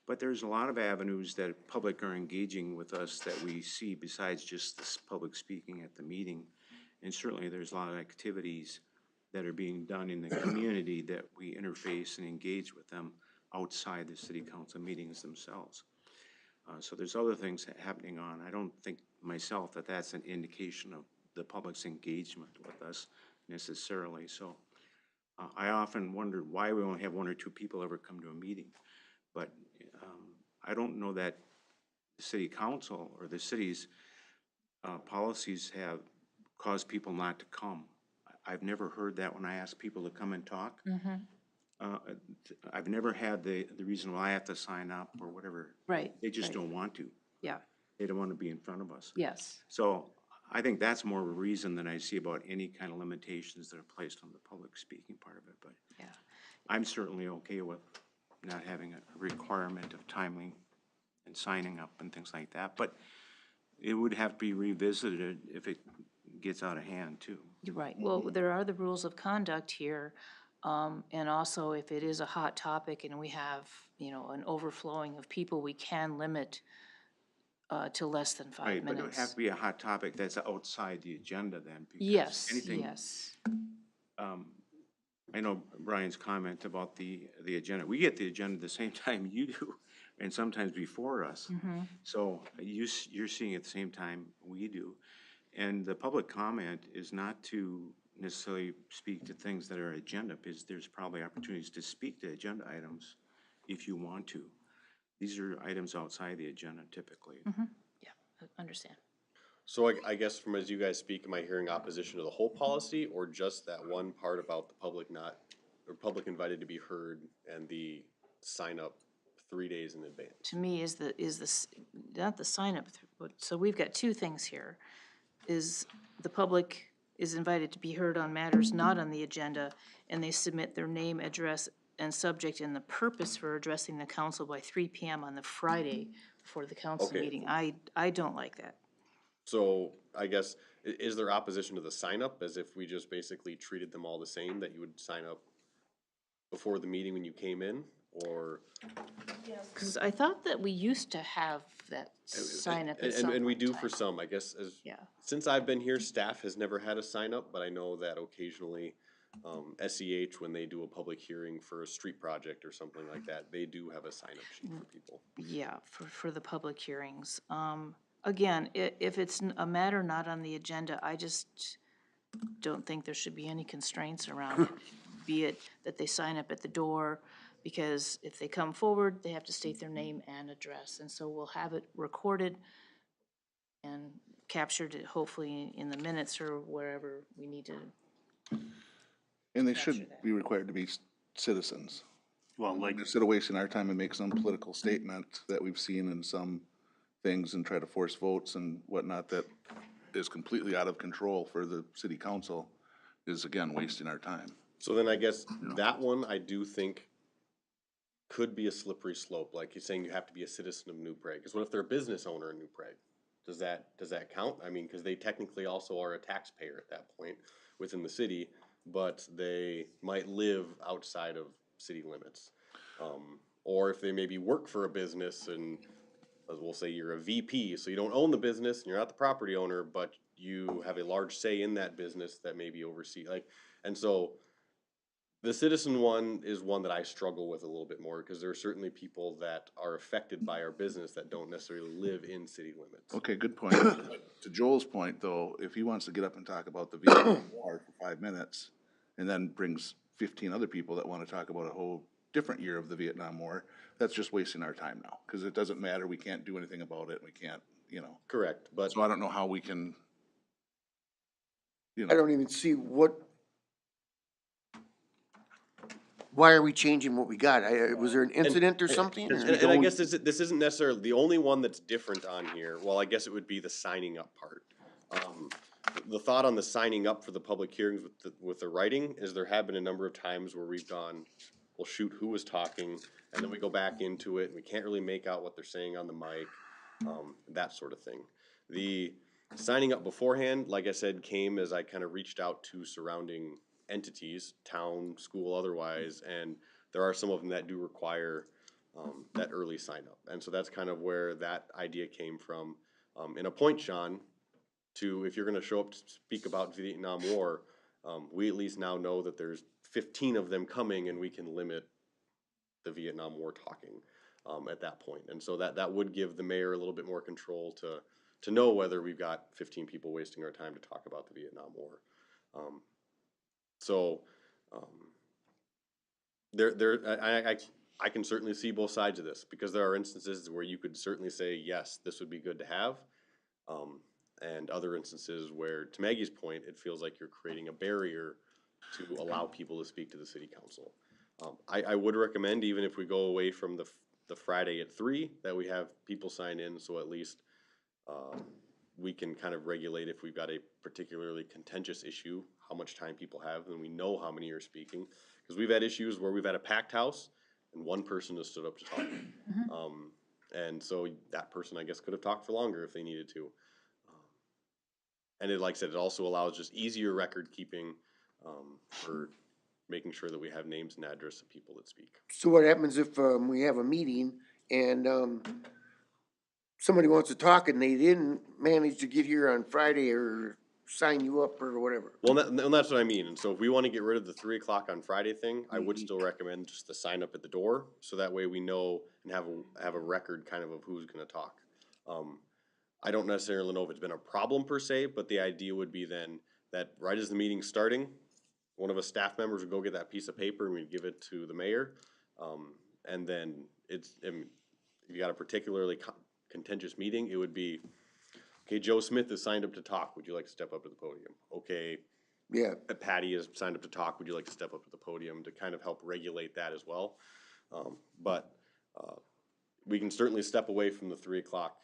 But there's a lot of avenues that public are engaging with us that we see besides just this public speaking at the meeting. And certainly there's a lot of activities that are being done in the community that we interface and engage with them outside the city council meetings themselves. So there's other things happening on. I don't think myself that that's an indication of the public's engagement with us necessarily. So I often wondered why we only have 1 or 2 people ever come to a meeting. But I don't know that the city council or the city's policies have caused people not to come. I've never heard that when I ask people to come and talk. I've never had the reason why I have to sign up or whatever. Right. They just right. don't want to. Yeah, They don't want to be in front of us. yes. So I think that's more of a reason than I see about any kind of limitations that are placed on the public speaking part of it. But Yeah. I'm certainly okay with not having a requirement of timing and signing up and things like that. But it would have to be revisited if it gets out of hand too. You're right. Well, there are the rules of conduct here. And also, if it is a hot topic and we have, you know, an overflowing of people, we can limit to less than 5 Right, but it would have minutes. to be a hot topic that's outside the agenda then. Because Yes, anything, yes. I know Brian's comment about the agenda. We get the agenda the same time you do, and sometimes before us. So you're seeing it at the same time we do. And the public comment is not to necessarily speak to things that are agenda, because there's probably opportunities to speak to agenda items if you want to. These are items outside the agenda typically. Yeah, I understand. So I guess from as you guys speak, am I hearing opposition to the whole policy or just that one part about the public public invited to be heard and the sign up 3 days in advance? To me, not the sign up, but, so we've got 2 things here. Is the public is invited to be heard on matters not on the agenda, and they submit their name, address, and subject and the purpose for addressing the council by 3 p.m. on the Friday before the council Okay. meeting. I don't like that. So I guess, is there opposition to the sign up as if we just basically treated them all the same, that you would sign up before the meeting when you came in? or? Cause I thought that we used to have that sign up at some And we point do in for time. some, I guess, Yeah. since I've been here, staff has never had a sign up, but I know that occasionally, SEH, when they do a public hearing for a street project or something like that, they do have a sign up sheet for people. Yeah, for the public hearings. Again, if it's a matter not on the agenda, I just don't think there should be any constraints around it. Be it that they sign up at the door, because if they come forward, they have to state their name and address. And so we'll have it recorded and captured, hopefully in the minutes or wherever we need to. And they should be required to be citizens. Well, like, Instead of wasting our time and make some political statement that we've seen in some things and try to force votes and whatnot that is completely out of control for the city council is again wasting our time. So then I guess that one, I do think could be a slippery slope, like you're saying you have to be a citizen of New Prague, cause what if they're a business owner in New Prague? Does that count? I mean, cause they technically also are a taxpayer at that point within the city, but they might live outside of city limits. Or if they maybe work for a business and, as we'll say, you're a VP, so you don't own the business and you're not the property owner, but you have a large say in that business that maybe oversee, like, and so the citizen one is one that I struggle with a little bit more, because there are certainly people that are affected by our business that don't necessarily live in city limits. Okay, good point. To Joel's point, though, if he wants to get up and talk about the Vietnam War for 5 minutes, and then brings 15 other people that wanna talk about a whole different year of the Vietnam War, that's just wasting our time now, cause it doesn't matter, we can't do anything about it, we can't, you know. Correct, but So I don't know how we can, you I know, don't even see why are we changing what we got? Was there an incident or something? or- and I guess this isn't necessarily the only one that's different on here. Well, I guess it would be the signing up part. The thought on the signing up for the public hearings with the writing is there have been a number of times where we've gone, well, shoot, who was talking? And then we go back into it and we can't really make out what they're saying on the mic, that sort of thing. The signing up beforehand, like I said, came as I kind of reached out to surrounding entities, town, school, otherwise, and there are some of them that do require that early sign up. And so that's kind of where that idea came from. In a point, Sean, to if you're gonna show up to speak about Vietnam War, we at least now know that there's 15 of them coming and we can limit the Vietnam War talking at that point. And so that would give the mayor a little bit more control to know whether we've got 15 people wasting our time to talk about the Vietnam War. I can certainly see both sides of this, because there are instances where you could certainly say, yes, this would be good to have. And other instances where, to Maggie's point, it feels like you're creating a barrier to allow people to speak to the city council. I would recommend, even if we go away from the Friday at 3, that we have people sign in, so at least we can kind of regulate if we've got a particularly contentious issue, how much time people have, and we know how many are speaking. Because we've had issues where we've had a packed house and one person has stood up to talk. And so that person, I guess, could have talked for longer if they needed to. And it, like I said, it also allows just easier record keeping for making sure that we have names and address of people that speak. So what happens if, we have a meeting and, somebody wants to talk and they didn't manage to get here on Friday or sign you up or whatever? Well, and that's what I mean. And so if we want to get rid of the 3 o'clock on Friday thing, I would still recommend just the sign up at the door. So that way we know and have a record kind of who's going to talk. I don't necessarily know if it's been a problem per se, but the idea would be then that right as the meeting's starting, one of us staff members would go get that piece of paper and we'd give it to the mayor. And then if you got a particularly contentious meeting, it would be, okay, Joe Smith is signed up to talk. Would you like to step up to the podium? Okay. Yeah. Patty is signed up to talk. Would you like to step up to the podium, to kind of help regulate that as well? But we can certainly step away from the 3 o'clock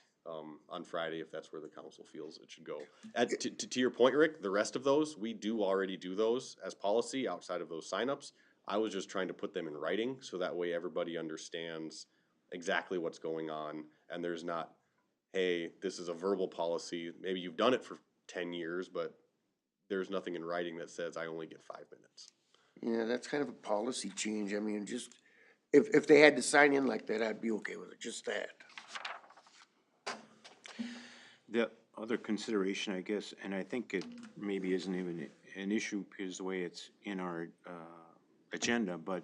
on Friday if that's where the council feels it should go. To your point, Rick, the rest of those, we do already do those as policy outside of those signups. I was just trying to put them in writing so that way everybody understands exactly what's going on, and there's not, hey, this is a verbal policy. Maybe you've done it for 10 years, but there's nothing in writing that says I only get 5 minutes. Yeah, that's kind of a policy change. I mean, just, if they had to sign in like that, I'd be okay with it, just that. The other consideration, I guess, and I think it maybe isn't even an issue because the way it's in our, agenda, but,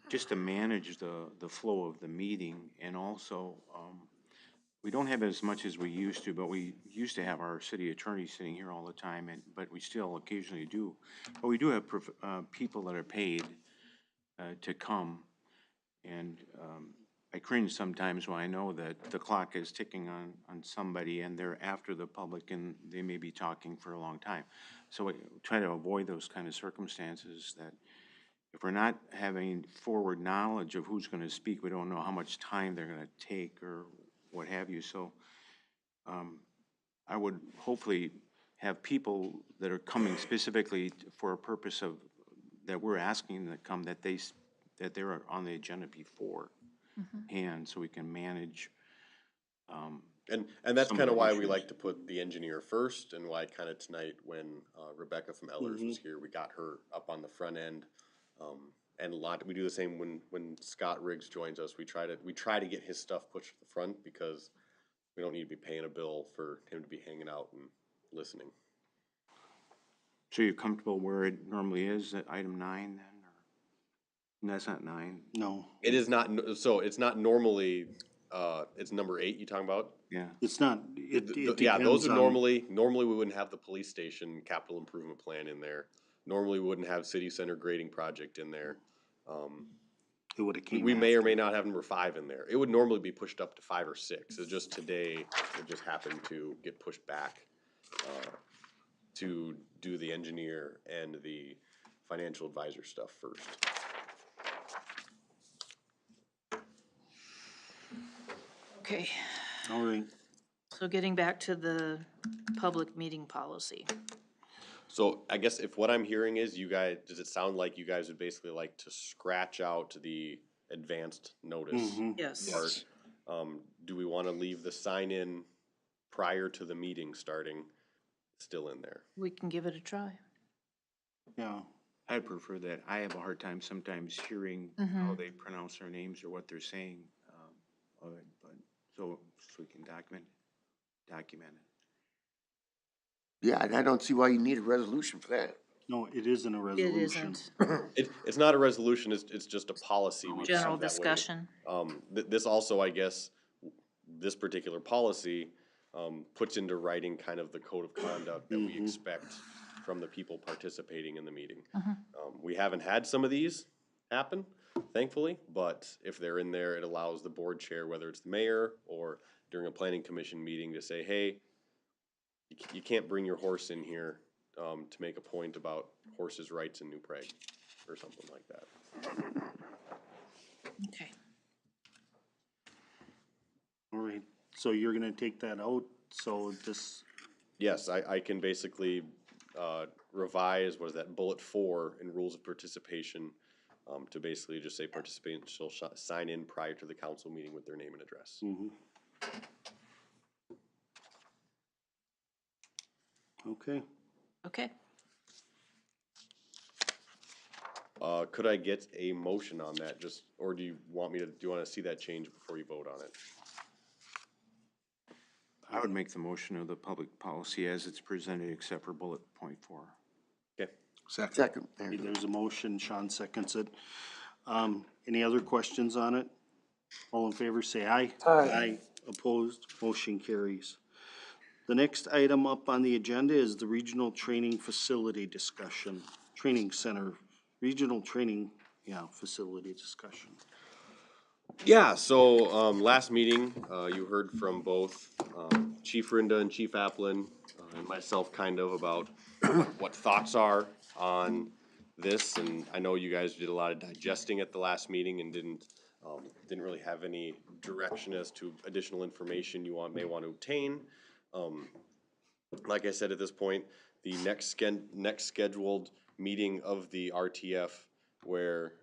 just to manage the flow of the meeting and also, we don't have as much as we used to, but we used to have our city attorney sitting here all the time and, but we still occasionally do. But we do have, people that are paid, to come. And, I cringe sometimes when I know that the clock is ticking on somebody and they're after the public and they may be talking for a long time. So we try to avoid those kind of circumstances that if we're not having forward knowledge of who's gonna speak, we don't know how much time they're gonna take or what have you. So, I would hopefully have people that are coming specifically for a purpose of, that we're asking them to come, that that they're on the agenda before. And so we can manage, And that's some of kind of the why we issues. like to put the engineer first, and why kind of tonight when Rebecca from Ellers was here, we got her up on the front end. And we do the same when Scott Riggs joins us. We try to get his stuff pushed to the front because we don't need to be paying a bill for him to be hanging out and listening. So you're comfortable where it normally is at item 9 then, or? No, that's not 9, No, It is not, so it's not normally, it's number 8 you talking about? yeah. it's not, it Yeah, those depends are on, normally we wouldn't have the police station capital improvement plan in there. Normally we wouldn't have city center grading project in there. it would've came We may or after. may not have number 5 in there. It would normally be pushed up to 5 or 6. It's just today, it just happened to get pushed back, to do the engineer and the financial advisor stuff first. Okay, All right, so getting back to the public meeting policy. So I guess if what I'm hearing is you guys, does it sound like you guys would basically like to scratch out the advanced notice Yes. part? Do we wanna leave the sign-in prior to the meeting starting still in there? We can give it a try. yeah, I prefer that. I have a hard time sometimes hearing how they pronounce their names or what they're saying, of it, but, so we can document it. Yeah, and I don't see why you need a resolution for that. no, it isn't a It resolution. isn't. It's not a resolution, it's just a policy. We have General that way. discussion. This also, I guess, this particular policy, puts into writing kind of the code of conduct that we expect from the people participating in the meeting. We haven't had some of these happen, thankfully, but if they're in there, it allows the board chair, whether it's the mayor or during a planning commission meeting, to say, hey, you can't bring your horse in here, to make a point about horses' rights in New Prague, or something like that. Okay. All right, so you're gonna take that out, so this, Yes, I can basically, revise, what is that, bullet 4 in rules of participation, to basically just say participants shall sign in prior to the council meeting with their name and address. okay. Okay. Could I get a motion on that, just, or do you wanna see that change before you vote on it? I would make the motion of the public policy as it's presented, except for bullet point 4. Okay, Second, there Okay, you go. there's a motion, Sean seconds it. Any other questions on it? All in favor, say aye. Aye. Opposed, motion carries. The next item up on the agenda is the regional training facility discussion, training center, regional training, facility discussion. yeah, so, last meeting, you heard from both, Chief Rinda and Chief Applin, and myself kind of about what thoughts are on this, and I know you guys did a lot of digesting at the last meeting and didn't really have any direction as to additional information you may want to obtain. Like I said, at this point, the next scheduled meeting of the RTF, where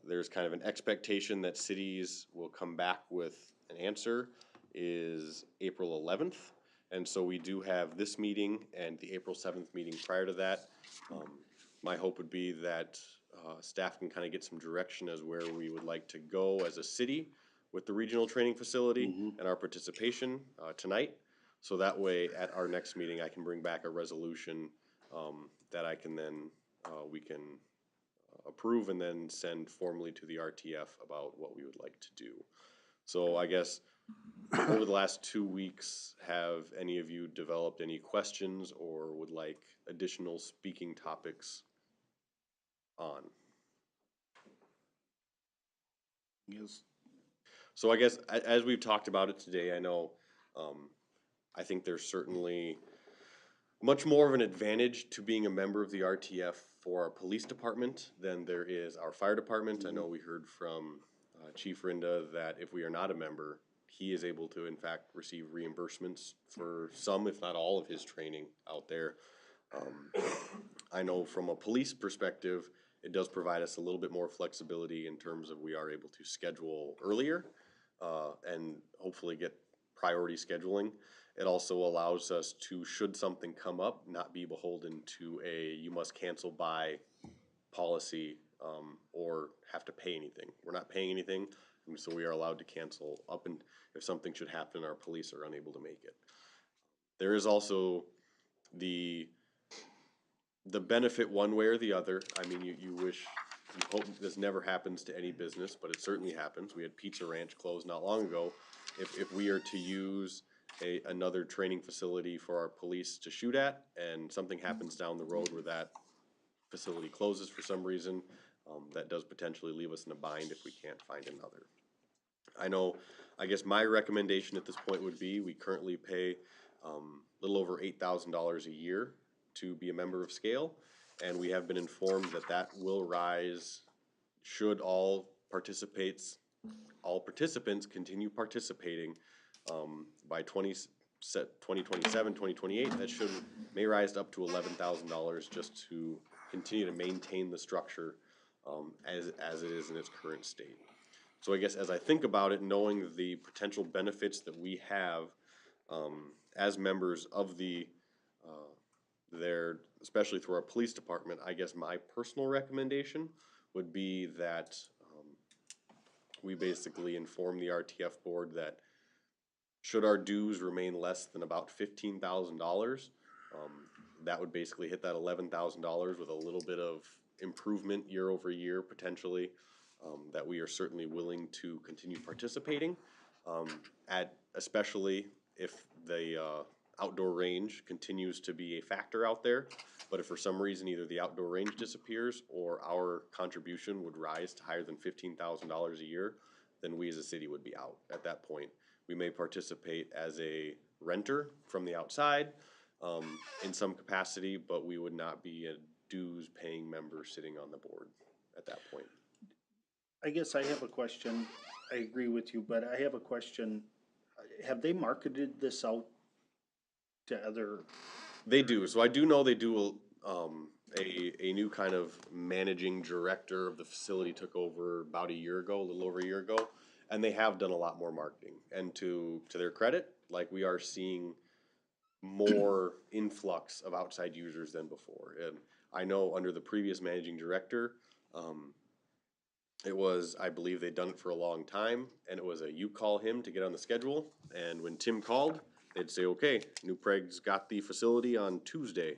there's kind of an expectation that cities will come back with an answer, is April 11th. And so we do have this meeting and the April 7th meeting prior to that. My hope would be that staff can kind of get some direction as where we would like to go as a city with the regional training facility and our participation, tonight. So that way, at our next meeting, I can bring back a resolution, that I can then, we can approve and then send formally to the RTF about what we would like to do. So I guess over the last 2 weeks, have any of you developed any questions or would like additional speaking topics on? Yes. So I guess as we've talked about it today, I know, I think there's certainly much more of an advantage to being a member of the RTF for our police department than there is our fire department. I know we heard from Chief Rinda that if we are not a member, he is able to in fact receive reimbursements for some, if not all, of his training out there. I know from a police perspective, it does provide us a little bit more flexibility in terms of we are able to schedule earlier and hopefully get priority scheduling. It also allows us to, should something come up, not be beholden to a you must cancel by policy or have to pay anything. We're not paying anything, and so we are allowed to cancel up, and if something should happen, our police are unable to make it. There is also the benefit one way or the other. I mean, you wish, you hope this never happens to any business, but it certainly happens. We had Pizza Ranch close not long ago. If we are to use another training facility for our police to shoot at, and something happens down the road where that facility closes for some reason, that does potentially leave us in a bind if we can't find another. I know, I guess my recommendation at this point would be, we currently pay a little over $8,000 a year to be a member of Scale, and we have been informed that that will rise should all participants continue participating by 2027, 2028. That may rise up to $11,000 just to continue to maintain the structure as it is in its current state. So I guess as I think about it, knowing the potential benefits that we have as members of especially through our police department, I guess my personal recommendation would be that we basically inform the RTF board that should our dues remain less than about $15,000, that would basically hit that $11,000 with a little bit of improvement year over year potentially, that we are certainly willing to continue participating, especially if the outdoor range continues to be a factor out there. But if for some reason either the outdoor range disappears or our contribution would rise to higher than $15,000 a year, then we as a city would be out at that point. We may participate as a renter from the outside in some capacity, but we would not be a dues paying member sitting on the board at that point. I guess I have a question. I agree with you, but I have a question. Have they marketed this out to other? They do. So I do know they do a new kind of managing director of the facility took over about a year ago, a little over a year ago, and they have done a lot more marketing. And to their credit, like, we are seeing more influx of outside users than before. And I know under the previous managing director, it was, I believe they'd done it for a long time, and it was you call him to get on the schedule, and when Tim called, they'd say, okay, New Prague's got the facility on Tuesday.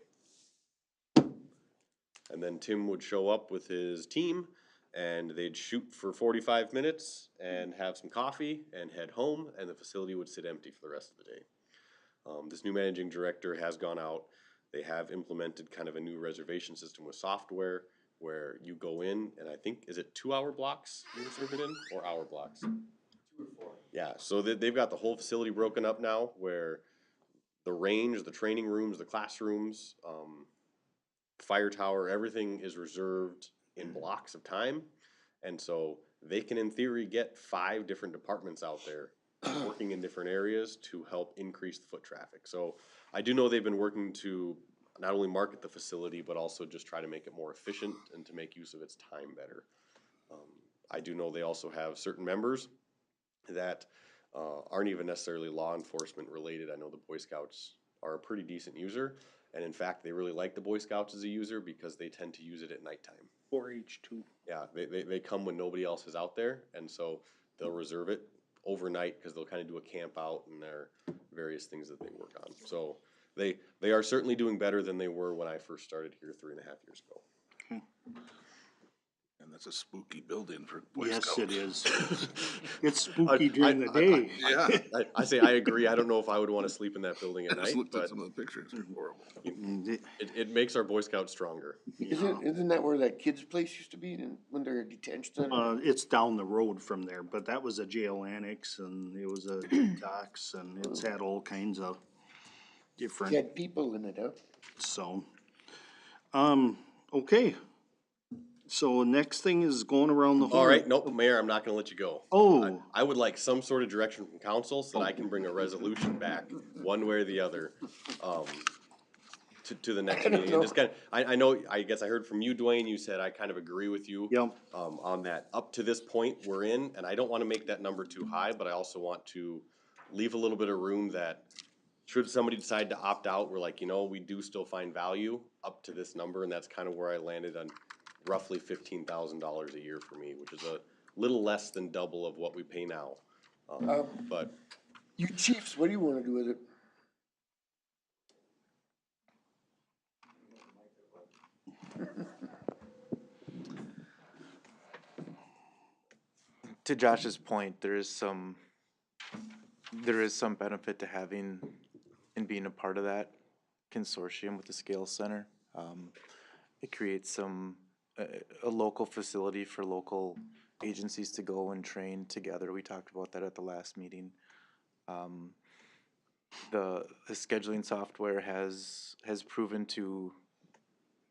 And then Tim would show up with his team, and they'd shoot for 45 minutes and have some coffee and head home, and the facility would sit empty for the rest of the day. This new managing director has gone out. They have implemented kind of a new reservation system with software where you go in, and I think, is it 2-hour blocks you reserve it in, or hour blocks? 2 or 4. Yeah, so they've got the whole facility broken up now where the range, the training rooms, the classrooms, fire tower, everything is reserved in blocks of time. And so they can, in theory, get 5 different departments out there working in different areas to help increase the foot traffic. So I do know they've been working to not only market the facility, but also just try to make it more efficient and to make use of its time better. I do know they also have certain members that aren't even necessarily law enforcement related. I know the Boy Scouts are a pretty decent user, And in fact, they really like the Boy Scouts as a user because they tend to use it at nighttime. 4-H too. Yeah, they come when nobody else is out there, and so they'll reserve it overnight because they'll kind of do a camp out and their various things that they work on. So they are certainly doing better than they were when I first started here 3.5 years ago. And that's a spooky building for Boy Yes, Scouts. it is. It's spooky during the day. Yeah. I say I agree. I don't know if I would want to sleep in that building at I just night, looked at but some of the pictures, they're horrible. it makes our Boy Scouts stronger. Isn't that where that kid's place used to be when they're a detention center? It's down the road from there, but that was a jail annex and it was a detox and it's had all kinds of different, Dead people in it, huh? so. Okay. So next thing is going around the horn. All right, nope, Mayor, I'm not gonna let you go. Oh, I would like some sort of direction from council so that I can bring a resolution back, one way or the other, to the next meeting. And just kind of, I know, I guess I heard from you, Dwayne, you said I kind of agree with you. Yep. On that, up to this point we're in, and I don't wanna make that number too high, but I also want to leave a little bit of room that should somebody decide to opt out, we're like, we do still find value up to this number, and that's kind of where I landed on roughly $15,000 a year for me, which is a little less than double of what we pay now. But You chiefs, what do you wanna do with it? To Josh's point, there is some benefit to having and being a part of that consortium with the Scale Center. It creates a local facility for local agencies to go and train together. We talked about that at the last meeting. The scheduling software has proven to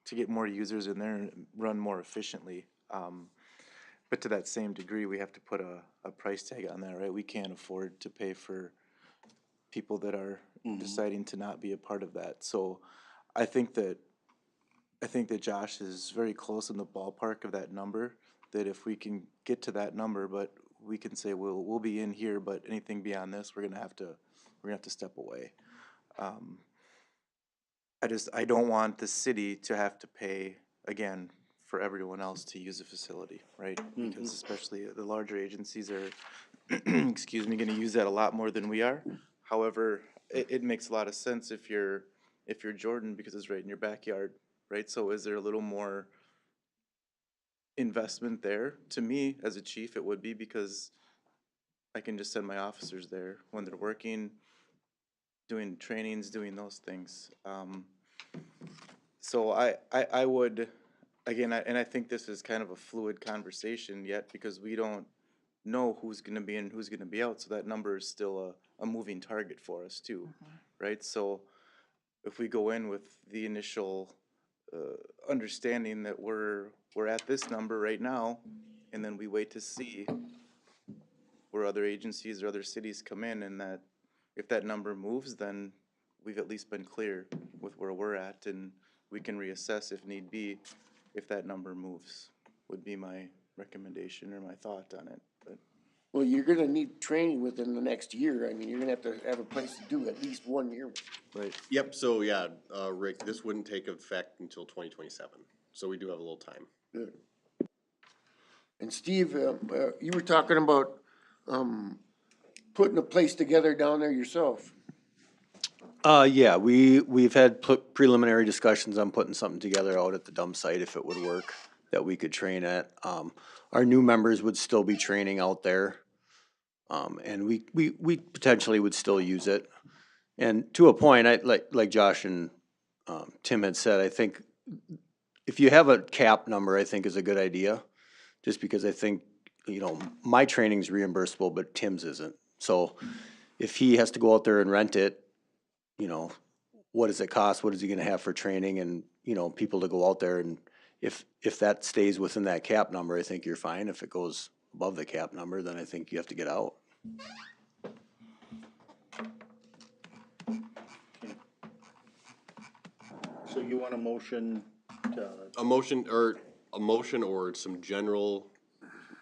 get more users in there and run more efficiently. But to that same degree, we have to put a price tag on that, right? We can't afford to pay for people that are deciding to not be a part of that. So I think that Josh is very close in the ballpark of that number, that if we can get to that number, but we can say, we'll be in here, but anything beyond this, we're gonna have to step away. I don't want the city to have to pay, again, for everyone else to use the facility, right? Because especially the larger agencies are, excuse me, gonna use that a lot more than we are. However, it makes a lot of sense if you're Jordan, because it's right in your backyard, right? So is there a little more investment there? To me, as a chief, it would be, because I can just send my officers there when they're working, doing trainings, doing those things. So I would, again, and I think this is kind of a fluid conversation yet, because we don't know who's gonna be in, who's gonna be out, so that number is still a moving target for us too, right? So if we go in with the initial understanding that we're at this number right now, and then we wait to see where other agencies or other cities come in, and that if that number moves, then we've at least been clear with where we're at, and we can reassess if need be, if that number moves, would be my recommendation or my thought on it. But Well, you're gonna need training within the next year. I mean, you're gonna have to have a place to do at least 1 year. right. yep, so yeah, Rick, this wouldn't take effect until 2027, so we do have a little time. Good. And Steve, you were talking about, putting a place together down there yourself. Yeah, we've had preliminary discussions on putting something together out at the dump site if it would work, that we could train at. Our new members would still be training out there. And we potentially would still use it. And to a point, like Josh and, Tim had said, I think if you have a cap number, I think is a good idea. Just because I think, my training's reimbursable, but Tim's isn't. So if he has to go out there and rent it, what does it cost? What is he gonna have for training and, people to go out there, and if that stays within that cap number, I think you're fine. If it goes above the cap number, then I think you have to get out. So you want a motion to, A motion or some general,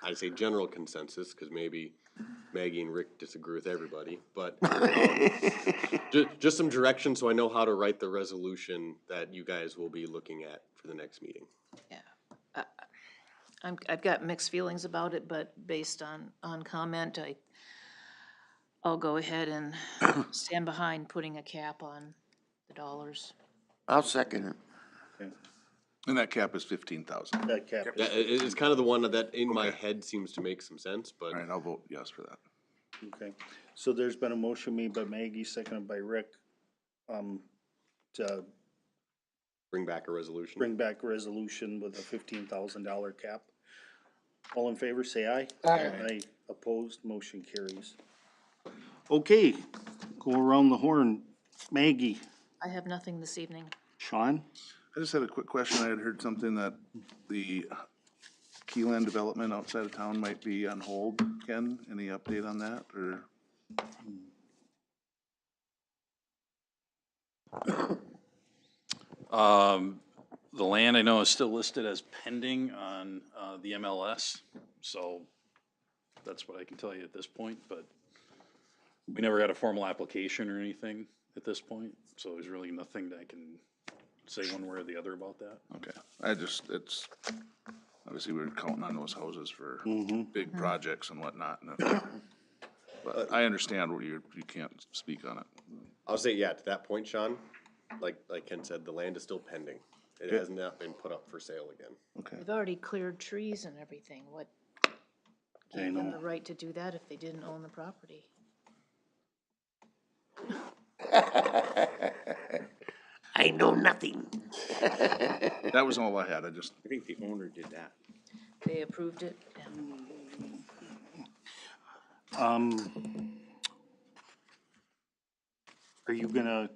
I'd say general consensus, cause maybe Maggie and Rick disagree with everybody, but just some direction so I know how to write the resolution that you guys will be looking at for the next meeting. Yeah. I've got mixed feelings about it, but based on comment, I'll go ahead and stand behind putting a cap on the dollars. I'll second it. And that cap is 15,000. That cap Yeah, it's kind of the one that in my head seems to make some sense, but All right, I'll vote yes for that. Okay, so there's been a motion made by Maggie, seconded by Rick, to bring back a resolution. bring back a resolution with a $15,000 cap. All in favor, say aye. Aye. Opposed, motion carries. Okay, go around the horn. Maggie, I have nothing this evening. Sean? I just had a quick question. I had heard something that the Keyland development outside of town might be on hold. Ken, any update on that, or? The land I know is still listed as pending on, the MLS, so that's what I can tell you at this point, but we never got a formal application or anything at this point, so there's really nothing that I can say one way or the other about that. Okay, it's, obviously we're counting on those houses for big projects and whatnot. But I understand where you can't speak on it. I'll say, yeah, to that point, Sean, like Ken said, the land is still pending. It has not been put up for sale again. Okay. They've already cleared trees and everything. What gave them the right to do that if they didn't own the property? I know nothing. That was all I had. I think the owner did that. They approved it, Are you gonna,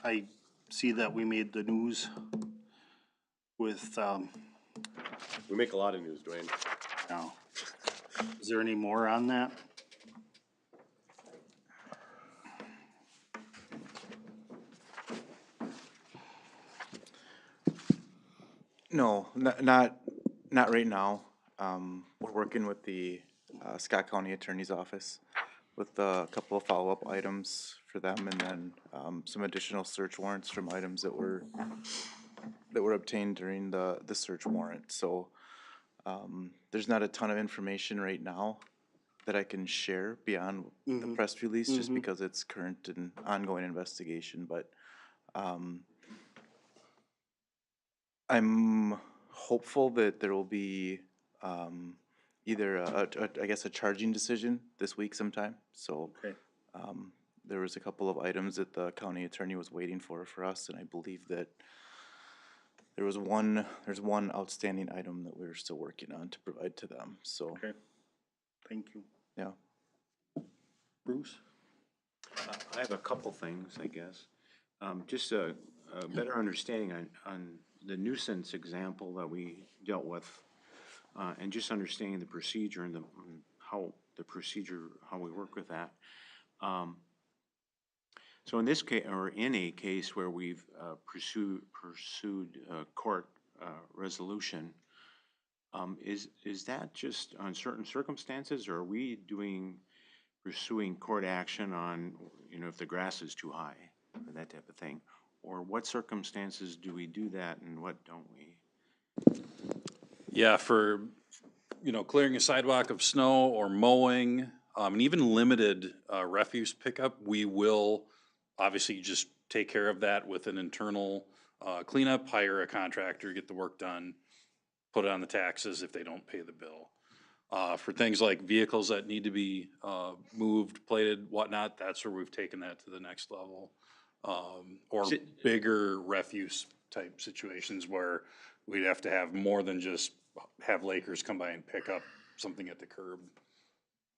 I see that we made the news with, We make a lot of news, Dwayne. now, is there any more on that? No, not right now. We're working with the Scott County Attorney's Office with a couple of follow-up items for them, and then some additional search warrants from items that were obtained during the search warrant. So there's not a ton of information right now that I can share beyond the press release, just because it's current and ongoing investigation. But I'm hopeful that there will be either I guess a charging decision this week sometime. So Okay. there was a couple of items that the county attorney was waiting for us, and I believe that there's one outstanding item that we're still working on to provide to them. So Okay, thank you. yeah. Bruce? I have a couple things, I guess. Just a better understanding on the nuisance example that we dealt with, and just understanding the procedure and how we work with that. So in this case, or in a case where we've pursued a court resolution, is that just on certain circumstances, or are we pursuing court action on, if the grass is too high, or that type of thing? Or what circumstances do we do that and what don't we? Yeah, for, clearing a sidewalk of snow or mowing, and even limited refuse pickup, we will obviously just take care of that with an internal cleanup, hire a contractor, get the work done, put it on the taxes if they don't pay the bill. For things like vehicles that need to be moved, plated, whatnot, that's where we've taken that to the next level. Or bigger refuse type situations where we'd have to have more than just have Lakers come by and pick up something at the curb.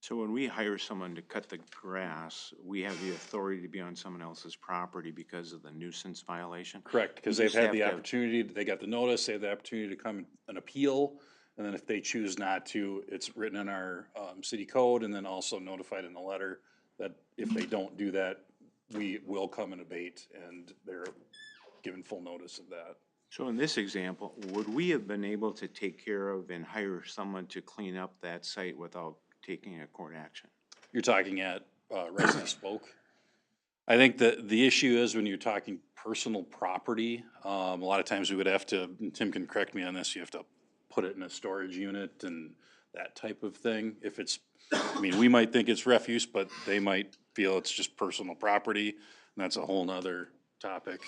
So when we hire someone to cut the grass, we have the authority to be on someone else's property because of the nuisance violation? Correct, because they've had the opportunity, they got the notice, they have the opportunity to come and appeal, and then if they choose not to, it's written in our city code and then also notified in the letter that if they don't do that, we will come and abate, and they're given full notice of that. So in this example, would we have been able to take care of and hire someone to clean up that site without taking a court action. You're talking at Rescue Spoke. I think that the issue is when you're talking personal property, a lot of times we would have to, and Tim can correct me on this, you have to put it in a storage unit and that type of thing. If it's, I mean, we might think it's refuse, but they might feel it's just personal property, and that's a whole nother topic.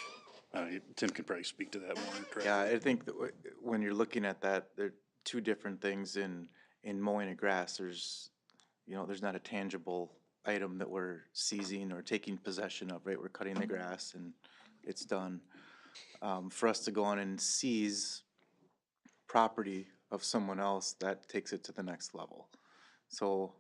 Tim can probably speak to that more correctly. Yeah, I think that when you're looking at that, there are two different things in mowing of grass. There's, there's not a tangible item that we're seizing or taking possession of, right? We're cutting the grass and it's done. For us to go on and seize property of someone else, that takes it to the next level. So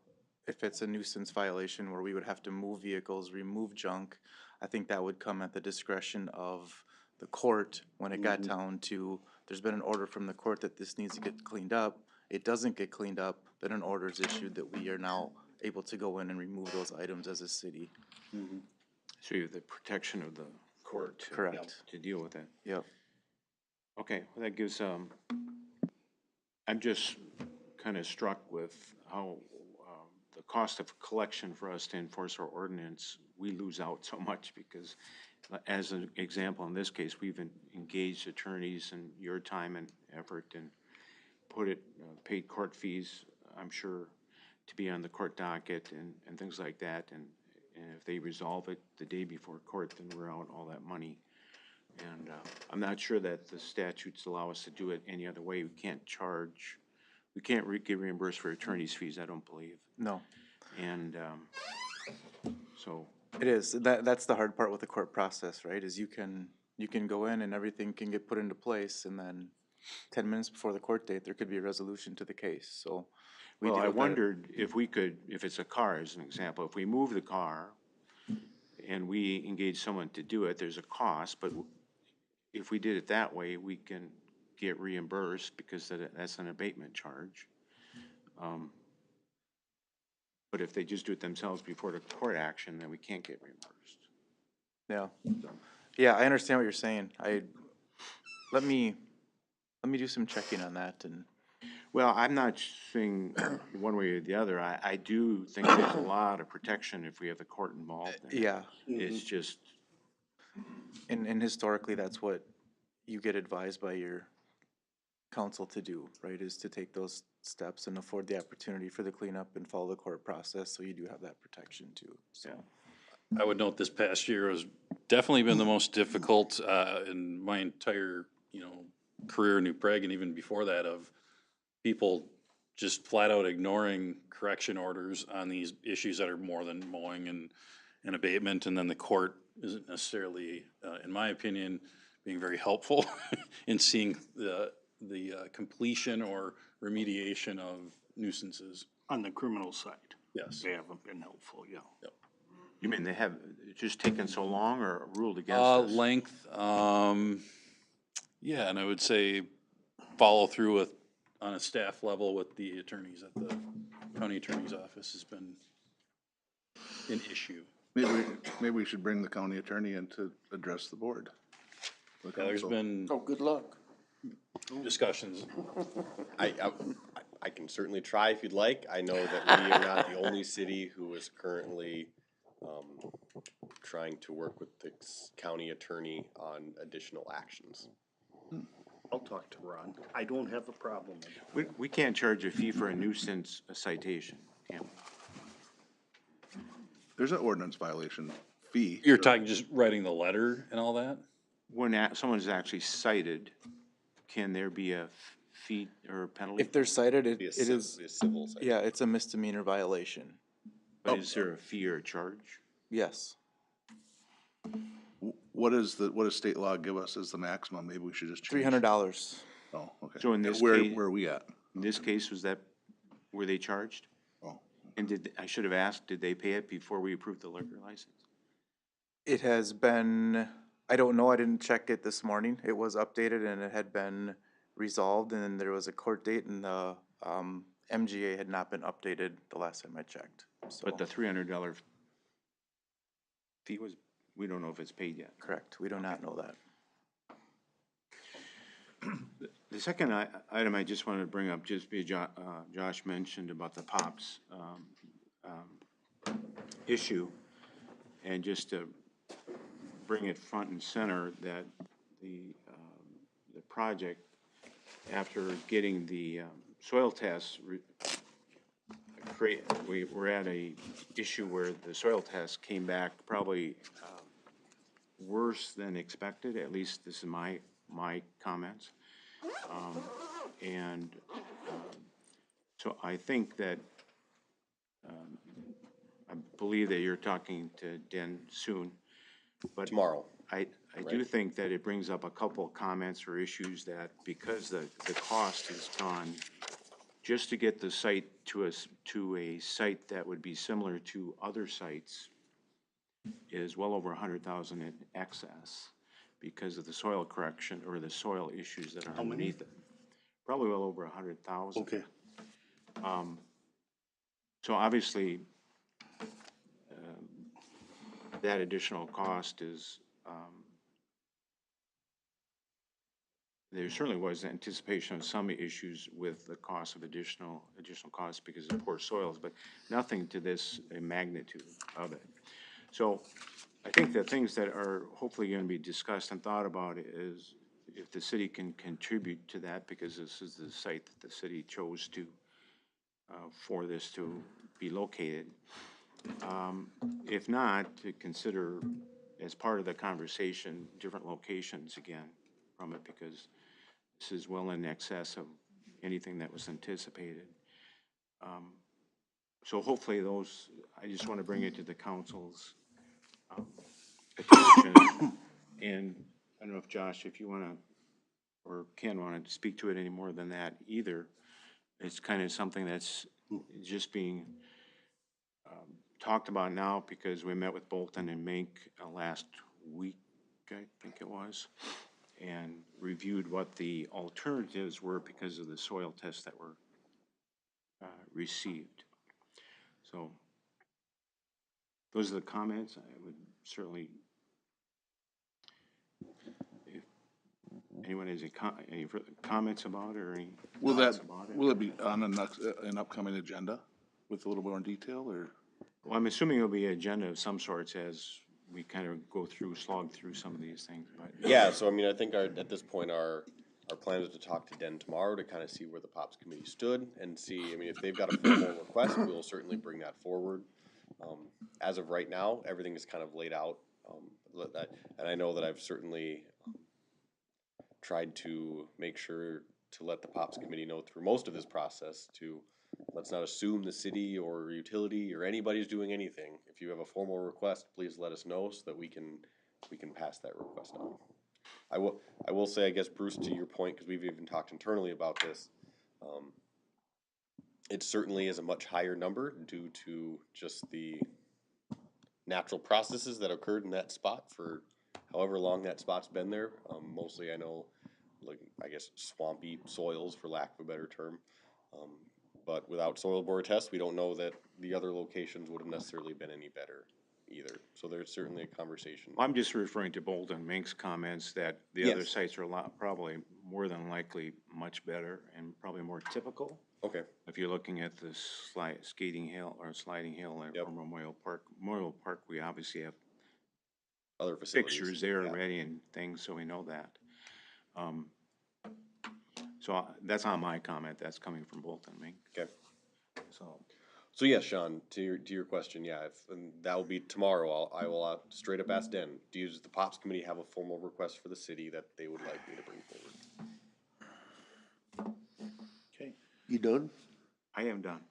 if it's a nuisance violation where we would have to move vehicles, remove junk, I think that would come at the discretion of the court when it got down to, there's been an order from the court that this needs to get cleaned up. It doesn't get cleaned up, then an order is issued that we are now able to go in and remove those items as a city. So you have the protection of the court. Correct. To deal with that. Yep. Okay, well, that gives, I'm just kind of struck with how the cost of collection for us to enforce our ordinance, we lose out so much because, as an example, in this case, we've engaged attorneys and your time and effort and paid court fees, I'm sure, to be on the court docket and things like that. And if they resolve it the day before court, then we're out all that money. And I'm not sure that the statutes allow us to do it any other way. We can't get reimbursed for attorney's fees, I don't believe. No. And so. It is. That's the hard part with the court process, right? Is you can go in and everything can get put into place, and then 10 minutes before the court date, there could be a resolution to the case. So Well, I wondered if we could, if it's a car as an example, if we move the car and we engage someone to do it, there's a cost, but if we did it that way, we can get reimbursed because that's an abatement charge. But if they just do it themselves before the court action, then we can't get reimbursed. Yeah. Yeah, I understand what you're saying. Let me do some checking on that. And well, I'm not saying one way or the other. I do think there's a lot of protection if we have the court involved. Yeah. It's just. And historically, that's what you get advised by your counsel to do, right, is to take those steps and afford the opportunity for the cleanup and follow the court process, so you do have that protection too, so. I would note this past year has definitely been the most difficult in my entire, career in New Prague, and even before that, of people just flat out ignoring correction orders on these issues that are more than mowing and abatement, and then the court isn't necessarily, in my opinion, being very helpful in seeing the completion or remediation of nuisances. On the criminal side. Yes. They haven't been helpful, yeah. Yep. You mean they have just taken so long or ruled against us? Length, yeah, and I would say follow through with, on a staff level with the attorneys at the county attorney's office has been an issue. Maybe we should bring the county attorney in to address the board. Yeah, there's been Oh, good luck. discussions. I can certainly try if you'd like. I know that we are not the only city who is currently trying to work with the county attorney on additional actions. I'll talk to Ron. I don't have a problem with it. We can't charge a fee for a nuisance citation, can we? There's an ordinance violation fee. You're talking just writing the letter and all that? When someone's actually cited, can there be a fee or a penalty? If they're cited, it Be a is, civil citation. yeah, it's a misdemeanor violation. But is there a fee or a charge? Yes. What does state law give us as the maximum? Maybe we should just change. $300. Oh, okay. So in this Where case- are we at? In this case, were they charged? Oh, And I should have asked, did they pay it before we approved the liquor license? It has been, I don't know, I didn't check it this morning. It was updated and it had been resolved, and then there was a court date, and the MGA had not been updated the last time I checked, so. But the $300 fee we don't know if it's paid yet. Correct, we do not know that. The second item I just wanted to bring up, just be Josh mentioned about the POPs issue, and just to bring it front and center that the project, after getting the soil tests, we were at a issue where the soil tests came back probably worse than expected. At least this is my comments. So I think that, I believe that you're talking to Den soon. But Tomorrow. I do think that it brings up a couple of comments or issues that, because the cost has gone, just to get the site to a site that would be similar to other sites is well over 100,000 in excess because of the soil correction or the soil issues that are underneath it. Probably well over 100,000. Okay. So obviously, that additional cost is, there certainly was anticipation of some issues with the cost of additional costs because of poor soils, but nothing to this magnitude of it. So I think the things that are hopefully going to be discussed and thought about is if the city can contribute to that, because this is the site that the city chose to, for this to be located. If not, to consider as part of the conversation, different locations again from it, because this is well in excess of anything that was anticipated. So hopefully those, I just want to bring it to the council's attention. And I don't know if Josh, if you want to, or Ken want to speak to it any more than that either. It's kind of something that's just being talked about now because we met with Bolton and Mink last week, I think it was, and reviewed what the alternatives were because of the soil tests that were received. So those are the comments. I would certainly, if anyone has any further comments about it or any thoughts about it. Will it be on an upcoming agenda with a little more detail, or? Well, I'm assuming it'll be an agenda of some sorts as we kind of slog through some of these things, but. Yeah, so I mean, I think at this point, our plan is to talk to Den tomorrow to kind of see where the POPs committee stood and see, I mean, if they've got a formal request, we'll certainly bring that forward. As of right now, everything is kind of laid out, and I know that I've certainly tried to make sure to let the POPs committee know through most of this process to, let's not assume the city or utility or anybody's doing anything. If you have a formal request, please let us know so that we can pass that request on. I will say, I guess, Bruce, to your point, because we've even talked internally about this, it certainly is a much higher number due to just the natural processes that occurred in that spot for however long that spot's been there. Mostly, I know, like, I guess, swampy soils, for lack of a better term. But without soil bore tests, we don't know that the other locations would have necessarily been any better either. So there's certainly a conversation. I'm just referring to Bolton Mink's comments that the other sites are probably more than likely much better and probably more typical. Okay. If you're looking at the sliding hill or Memorial Park, we obviously have other facilities. Fixtures there already and things, so we know that. So that's not my comment. That's coming from Bolton Mink. Okay. So yes, Sean, to your question, and that will be tomorrow. I will straight up ask Den, does the POPs committee have a formal request for the city that they would like me to bring forward? Okay. You done? I am done.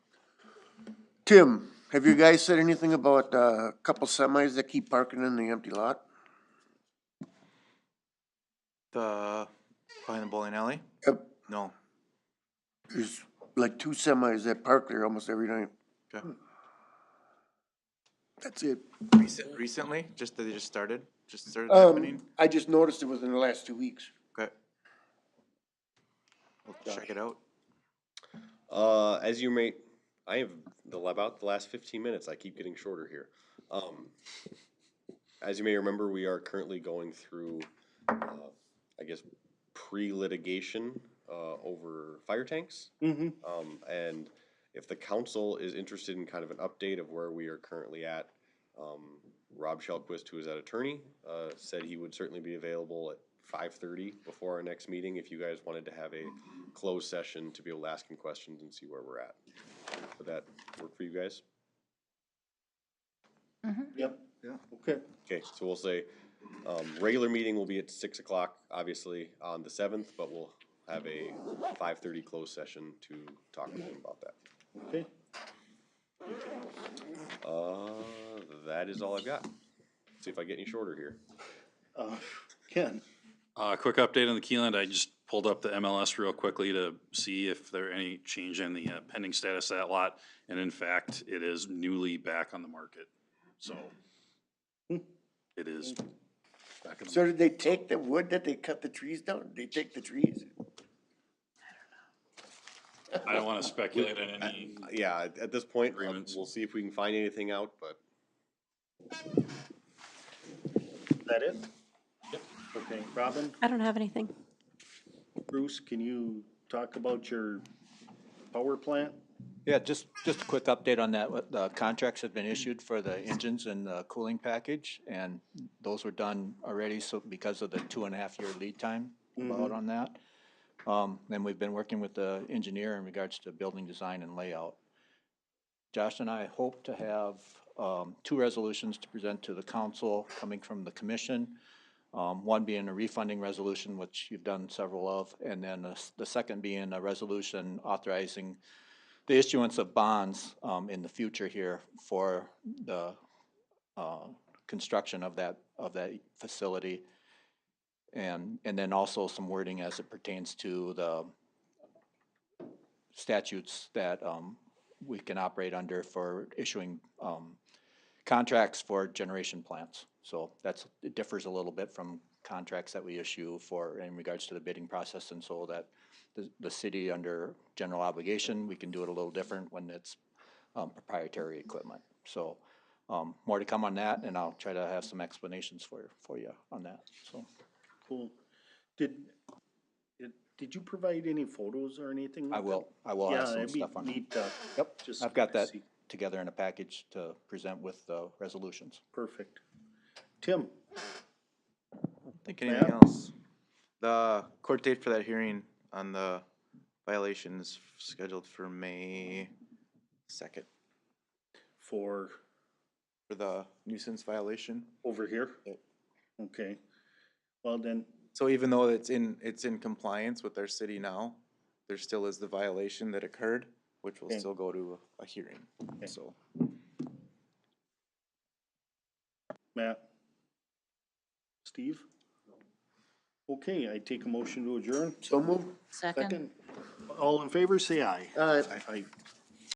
Tim, have you guys said anything about a couple semis that keep parking in the empty lot? Behind the bowling alley? Yep. No. There's like 2 semis that park there almost every night. Okay. That's it. Recently? They just started happening? I just noticed it within the last 2 weeks. Okay. We'll check it out. As you may, I have about the last 15 minutes. I keep getting shorter here. As you may remember, we are currently going through, I guess, pre-litigation over fire tanks. Mm-hmm. And if the council is interested in kind of an update of where we are currently at, Rob Shelquist, who is that attorney, said he would certainly be available at 5:30 before our next meeting if you guys wanted to have a closed session to be able to ask him questions and see where we're at. Would that work for you guys? Yep. Yeah. Okay. Okay, so we'll say, regular meeting will be at 6 o'clock, obviously, on the 7th, but we'll have a 5:30 closed session to talk with him about that. Okay. That is all I've got. See if I get any shorter here. Ken? Quick update on the Keyland. I just pulled up the MLS real quickly to see if there any change in the pending status of that lot. And in fact, it is newly back on the market. So it is back on the So did they take the wood that they cut the trees down? Did they take the trees? I don't want to speculate on any. Yeah, at this point, Agreements. we'll see if we can find anything out, but Is that it? Yep. Okay, Robin, I don't have anything. Bruce, can you talk about your power plant? Yeah, just a quick update on that. The contracts have been issued for the engines and the cooling package, and those were done already, so because of the 2.5-year lead time about on that. Then we've been working with the engineer in regards to building design and layout. Josh and I hope to have 2 resolutions to present to the council coming from the commission. One being a refunding resolution, which you've done several of, and then the second being a resolution authorizing the issuance of bonds in the future here for the construction of that facility. And then also some wording as it pertains to the statutes that we can operate under for issuing contracts for generation plants. So it differs a little bit from contracts that we issue for in regards to the bidding process, and so that the city under general obligation, we can do it a little different when it's proprietary equipment. So more to come on that, and I'll try to have some explanations for you on that, so. Cool. Did you provide any photos or anything? I will have some stuff on it. Yeah, it'd be neat. Yep, just I've got that see. together in a package to present with the resolutions. Perfect. Tim? Think anything else? The court date for that hearing on the violation is scheduled for May 2nd. For the nuisance violation. over here? Yep. Okay. Well, then, So even though it's in compliance with our city now, there still is the violation that occurred, which will Okay. still go to a hearing, so. Matt? Steve? Okay, I take a motion to adjourn. So move. Second. All in favor, say aye. Aye. Aye.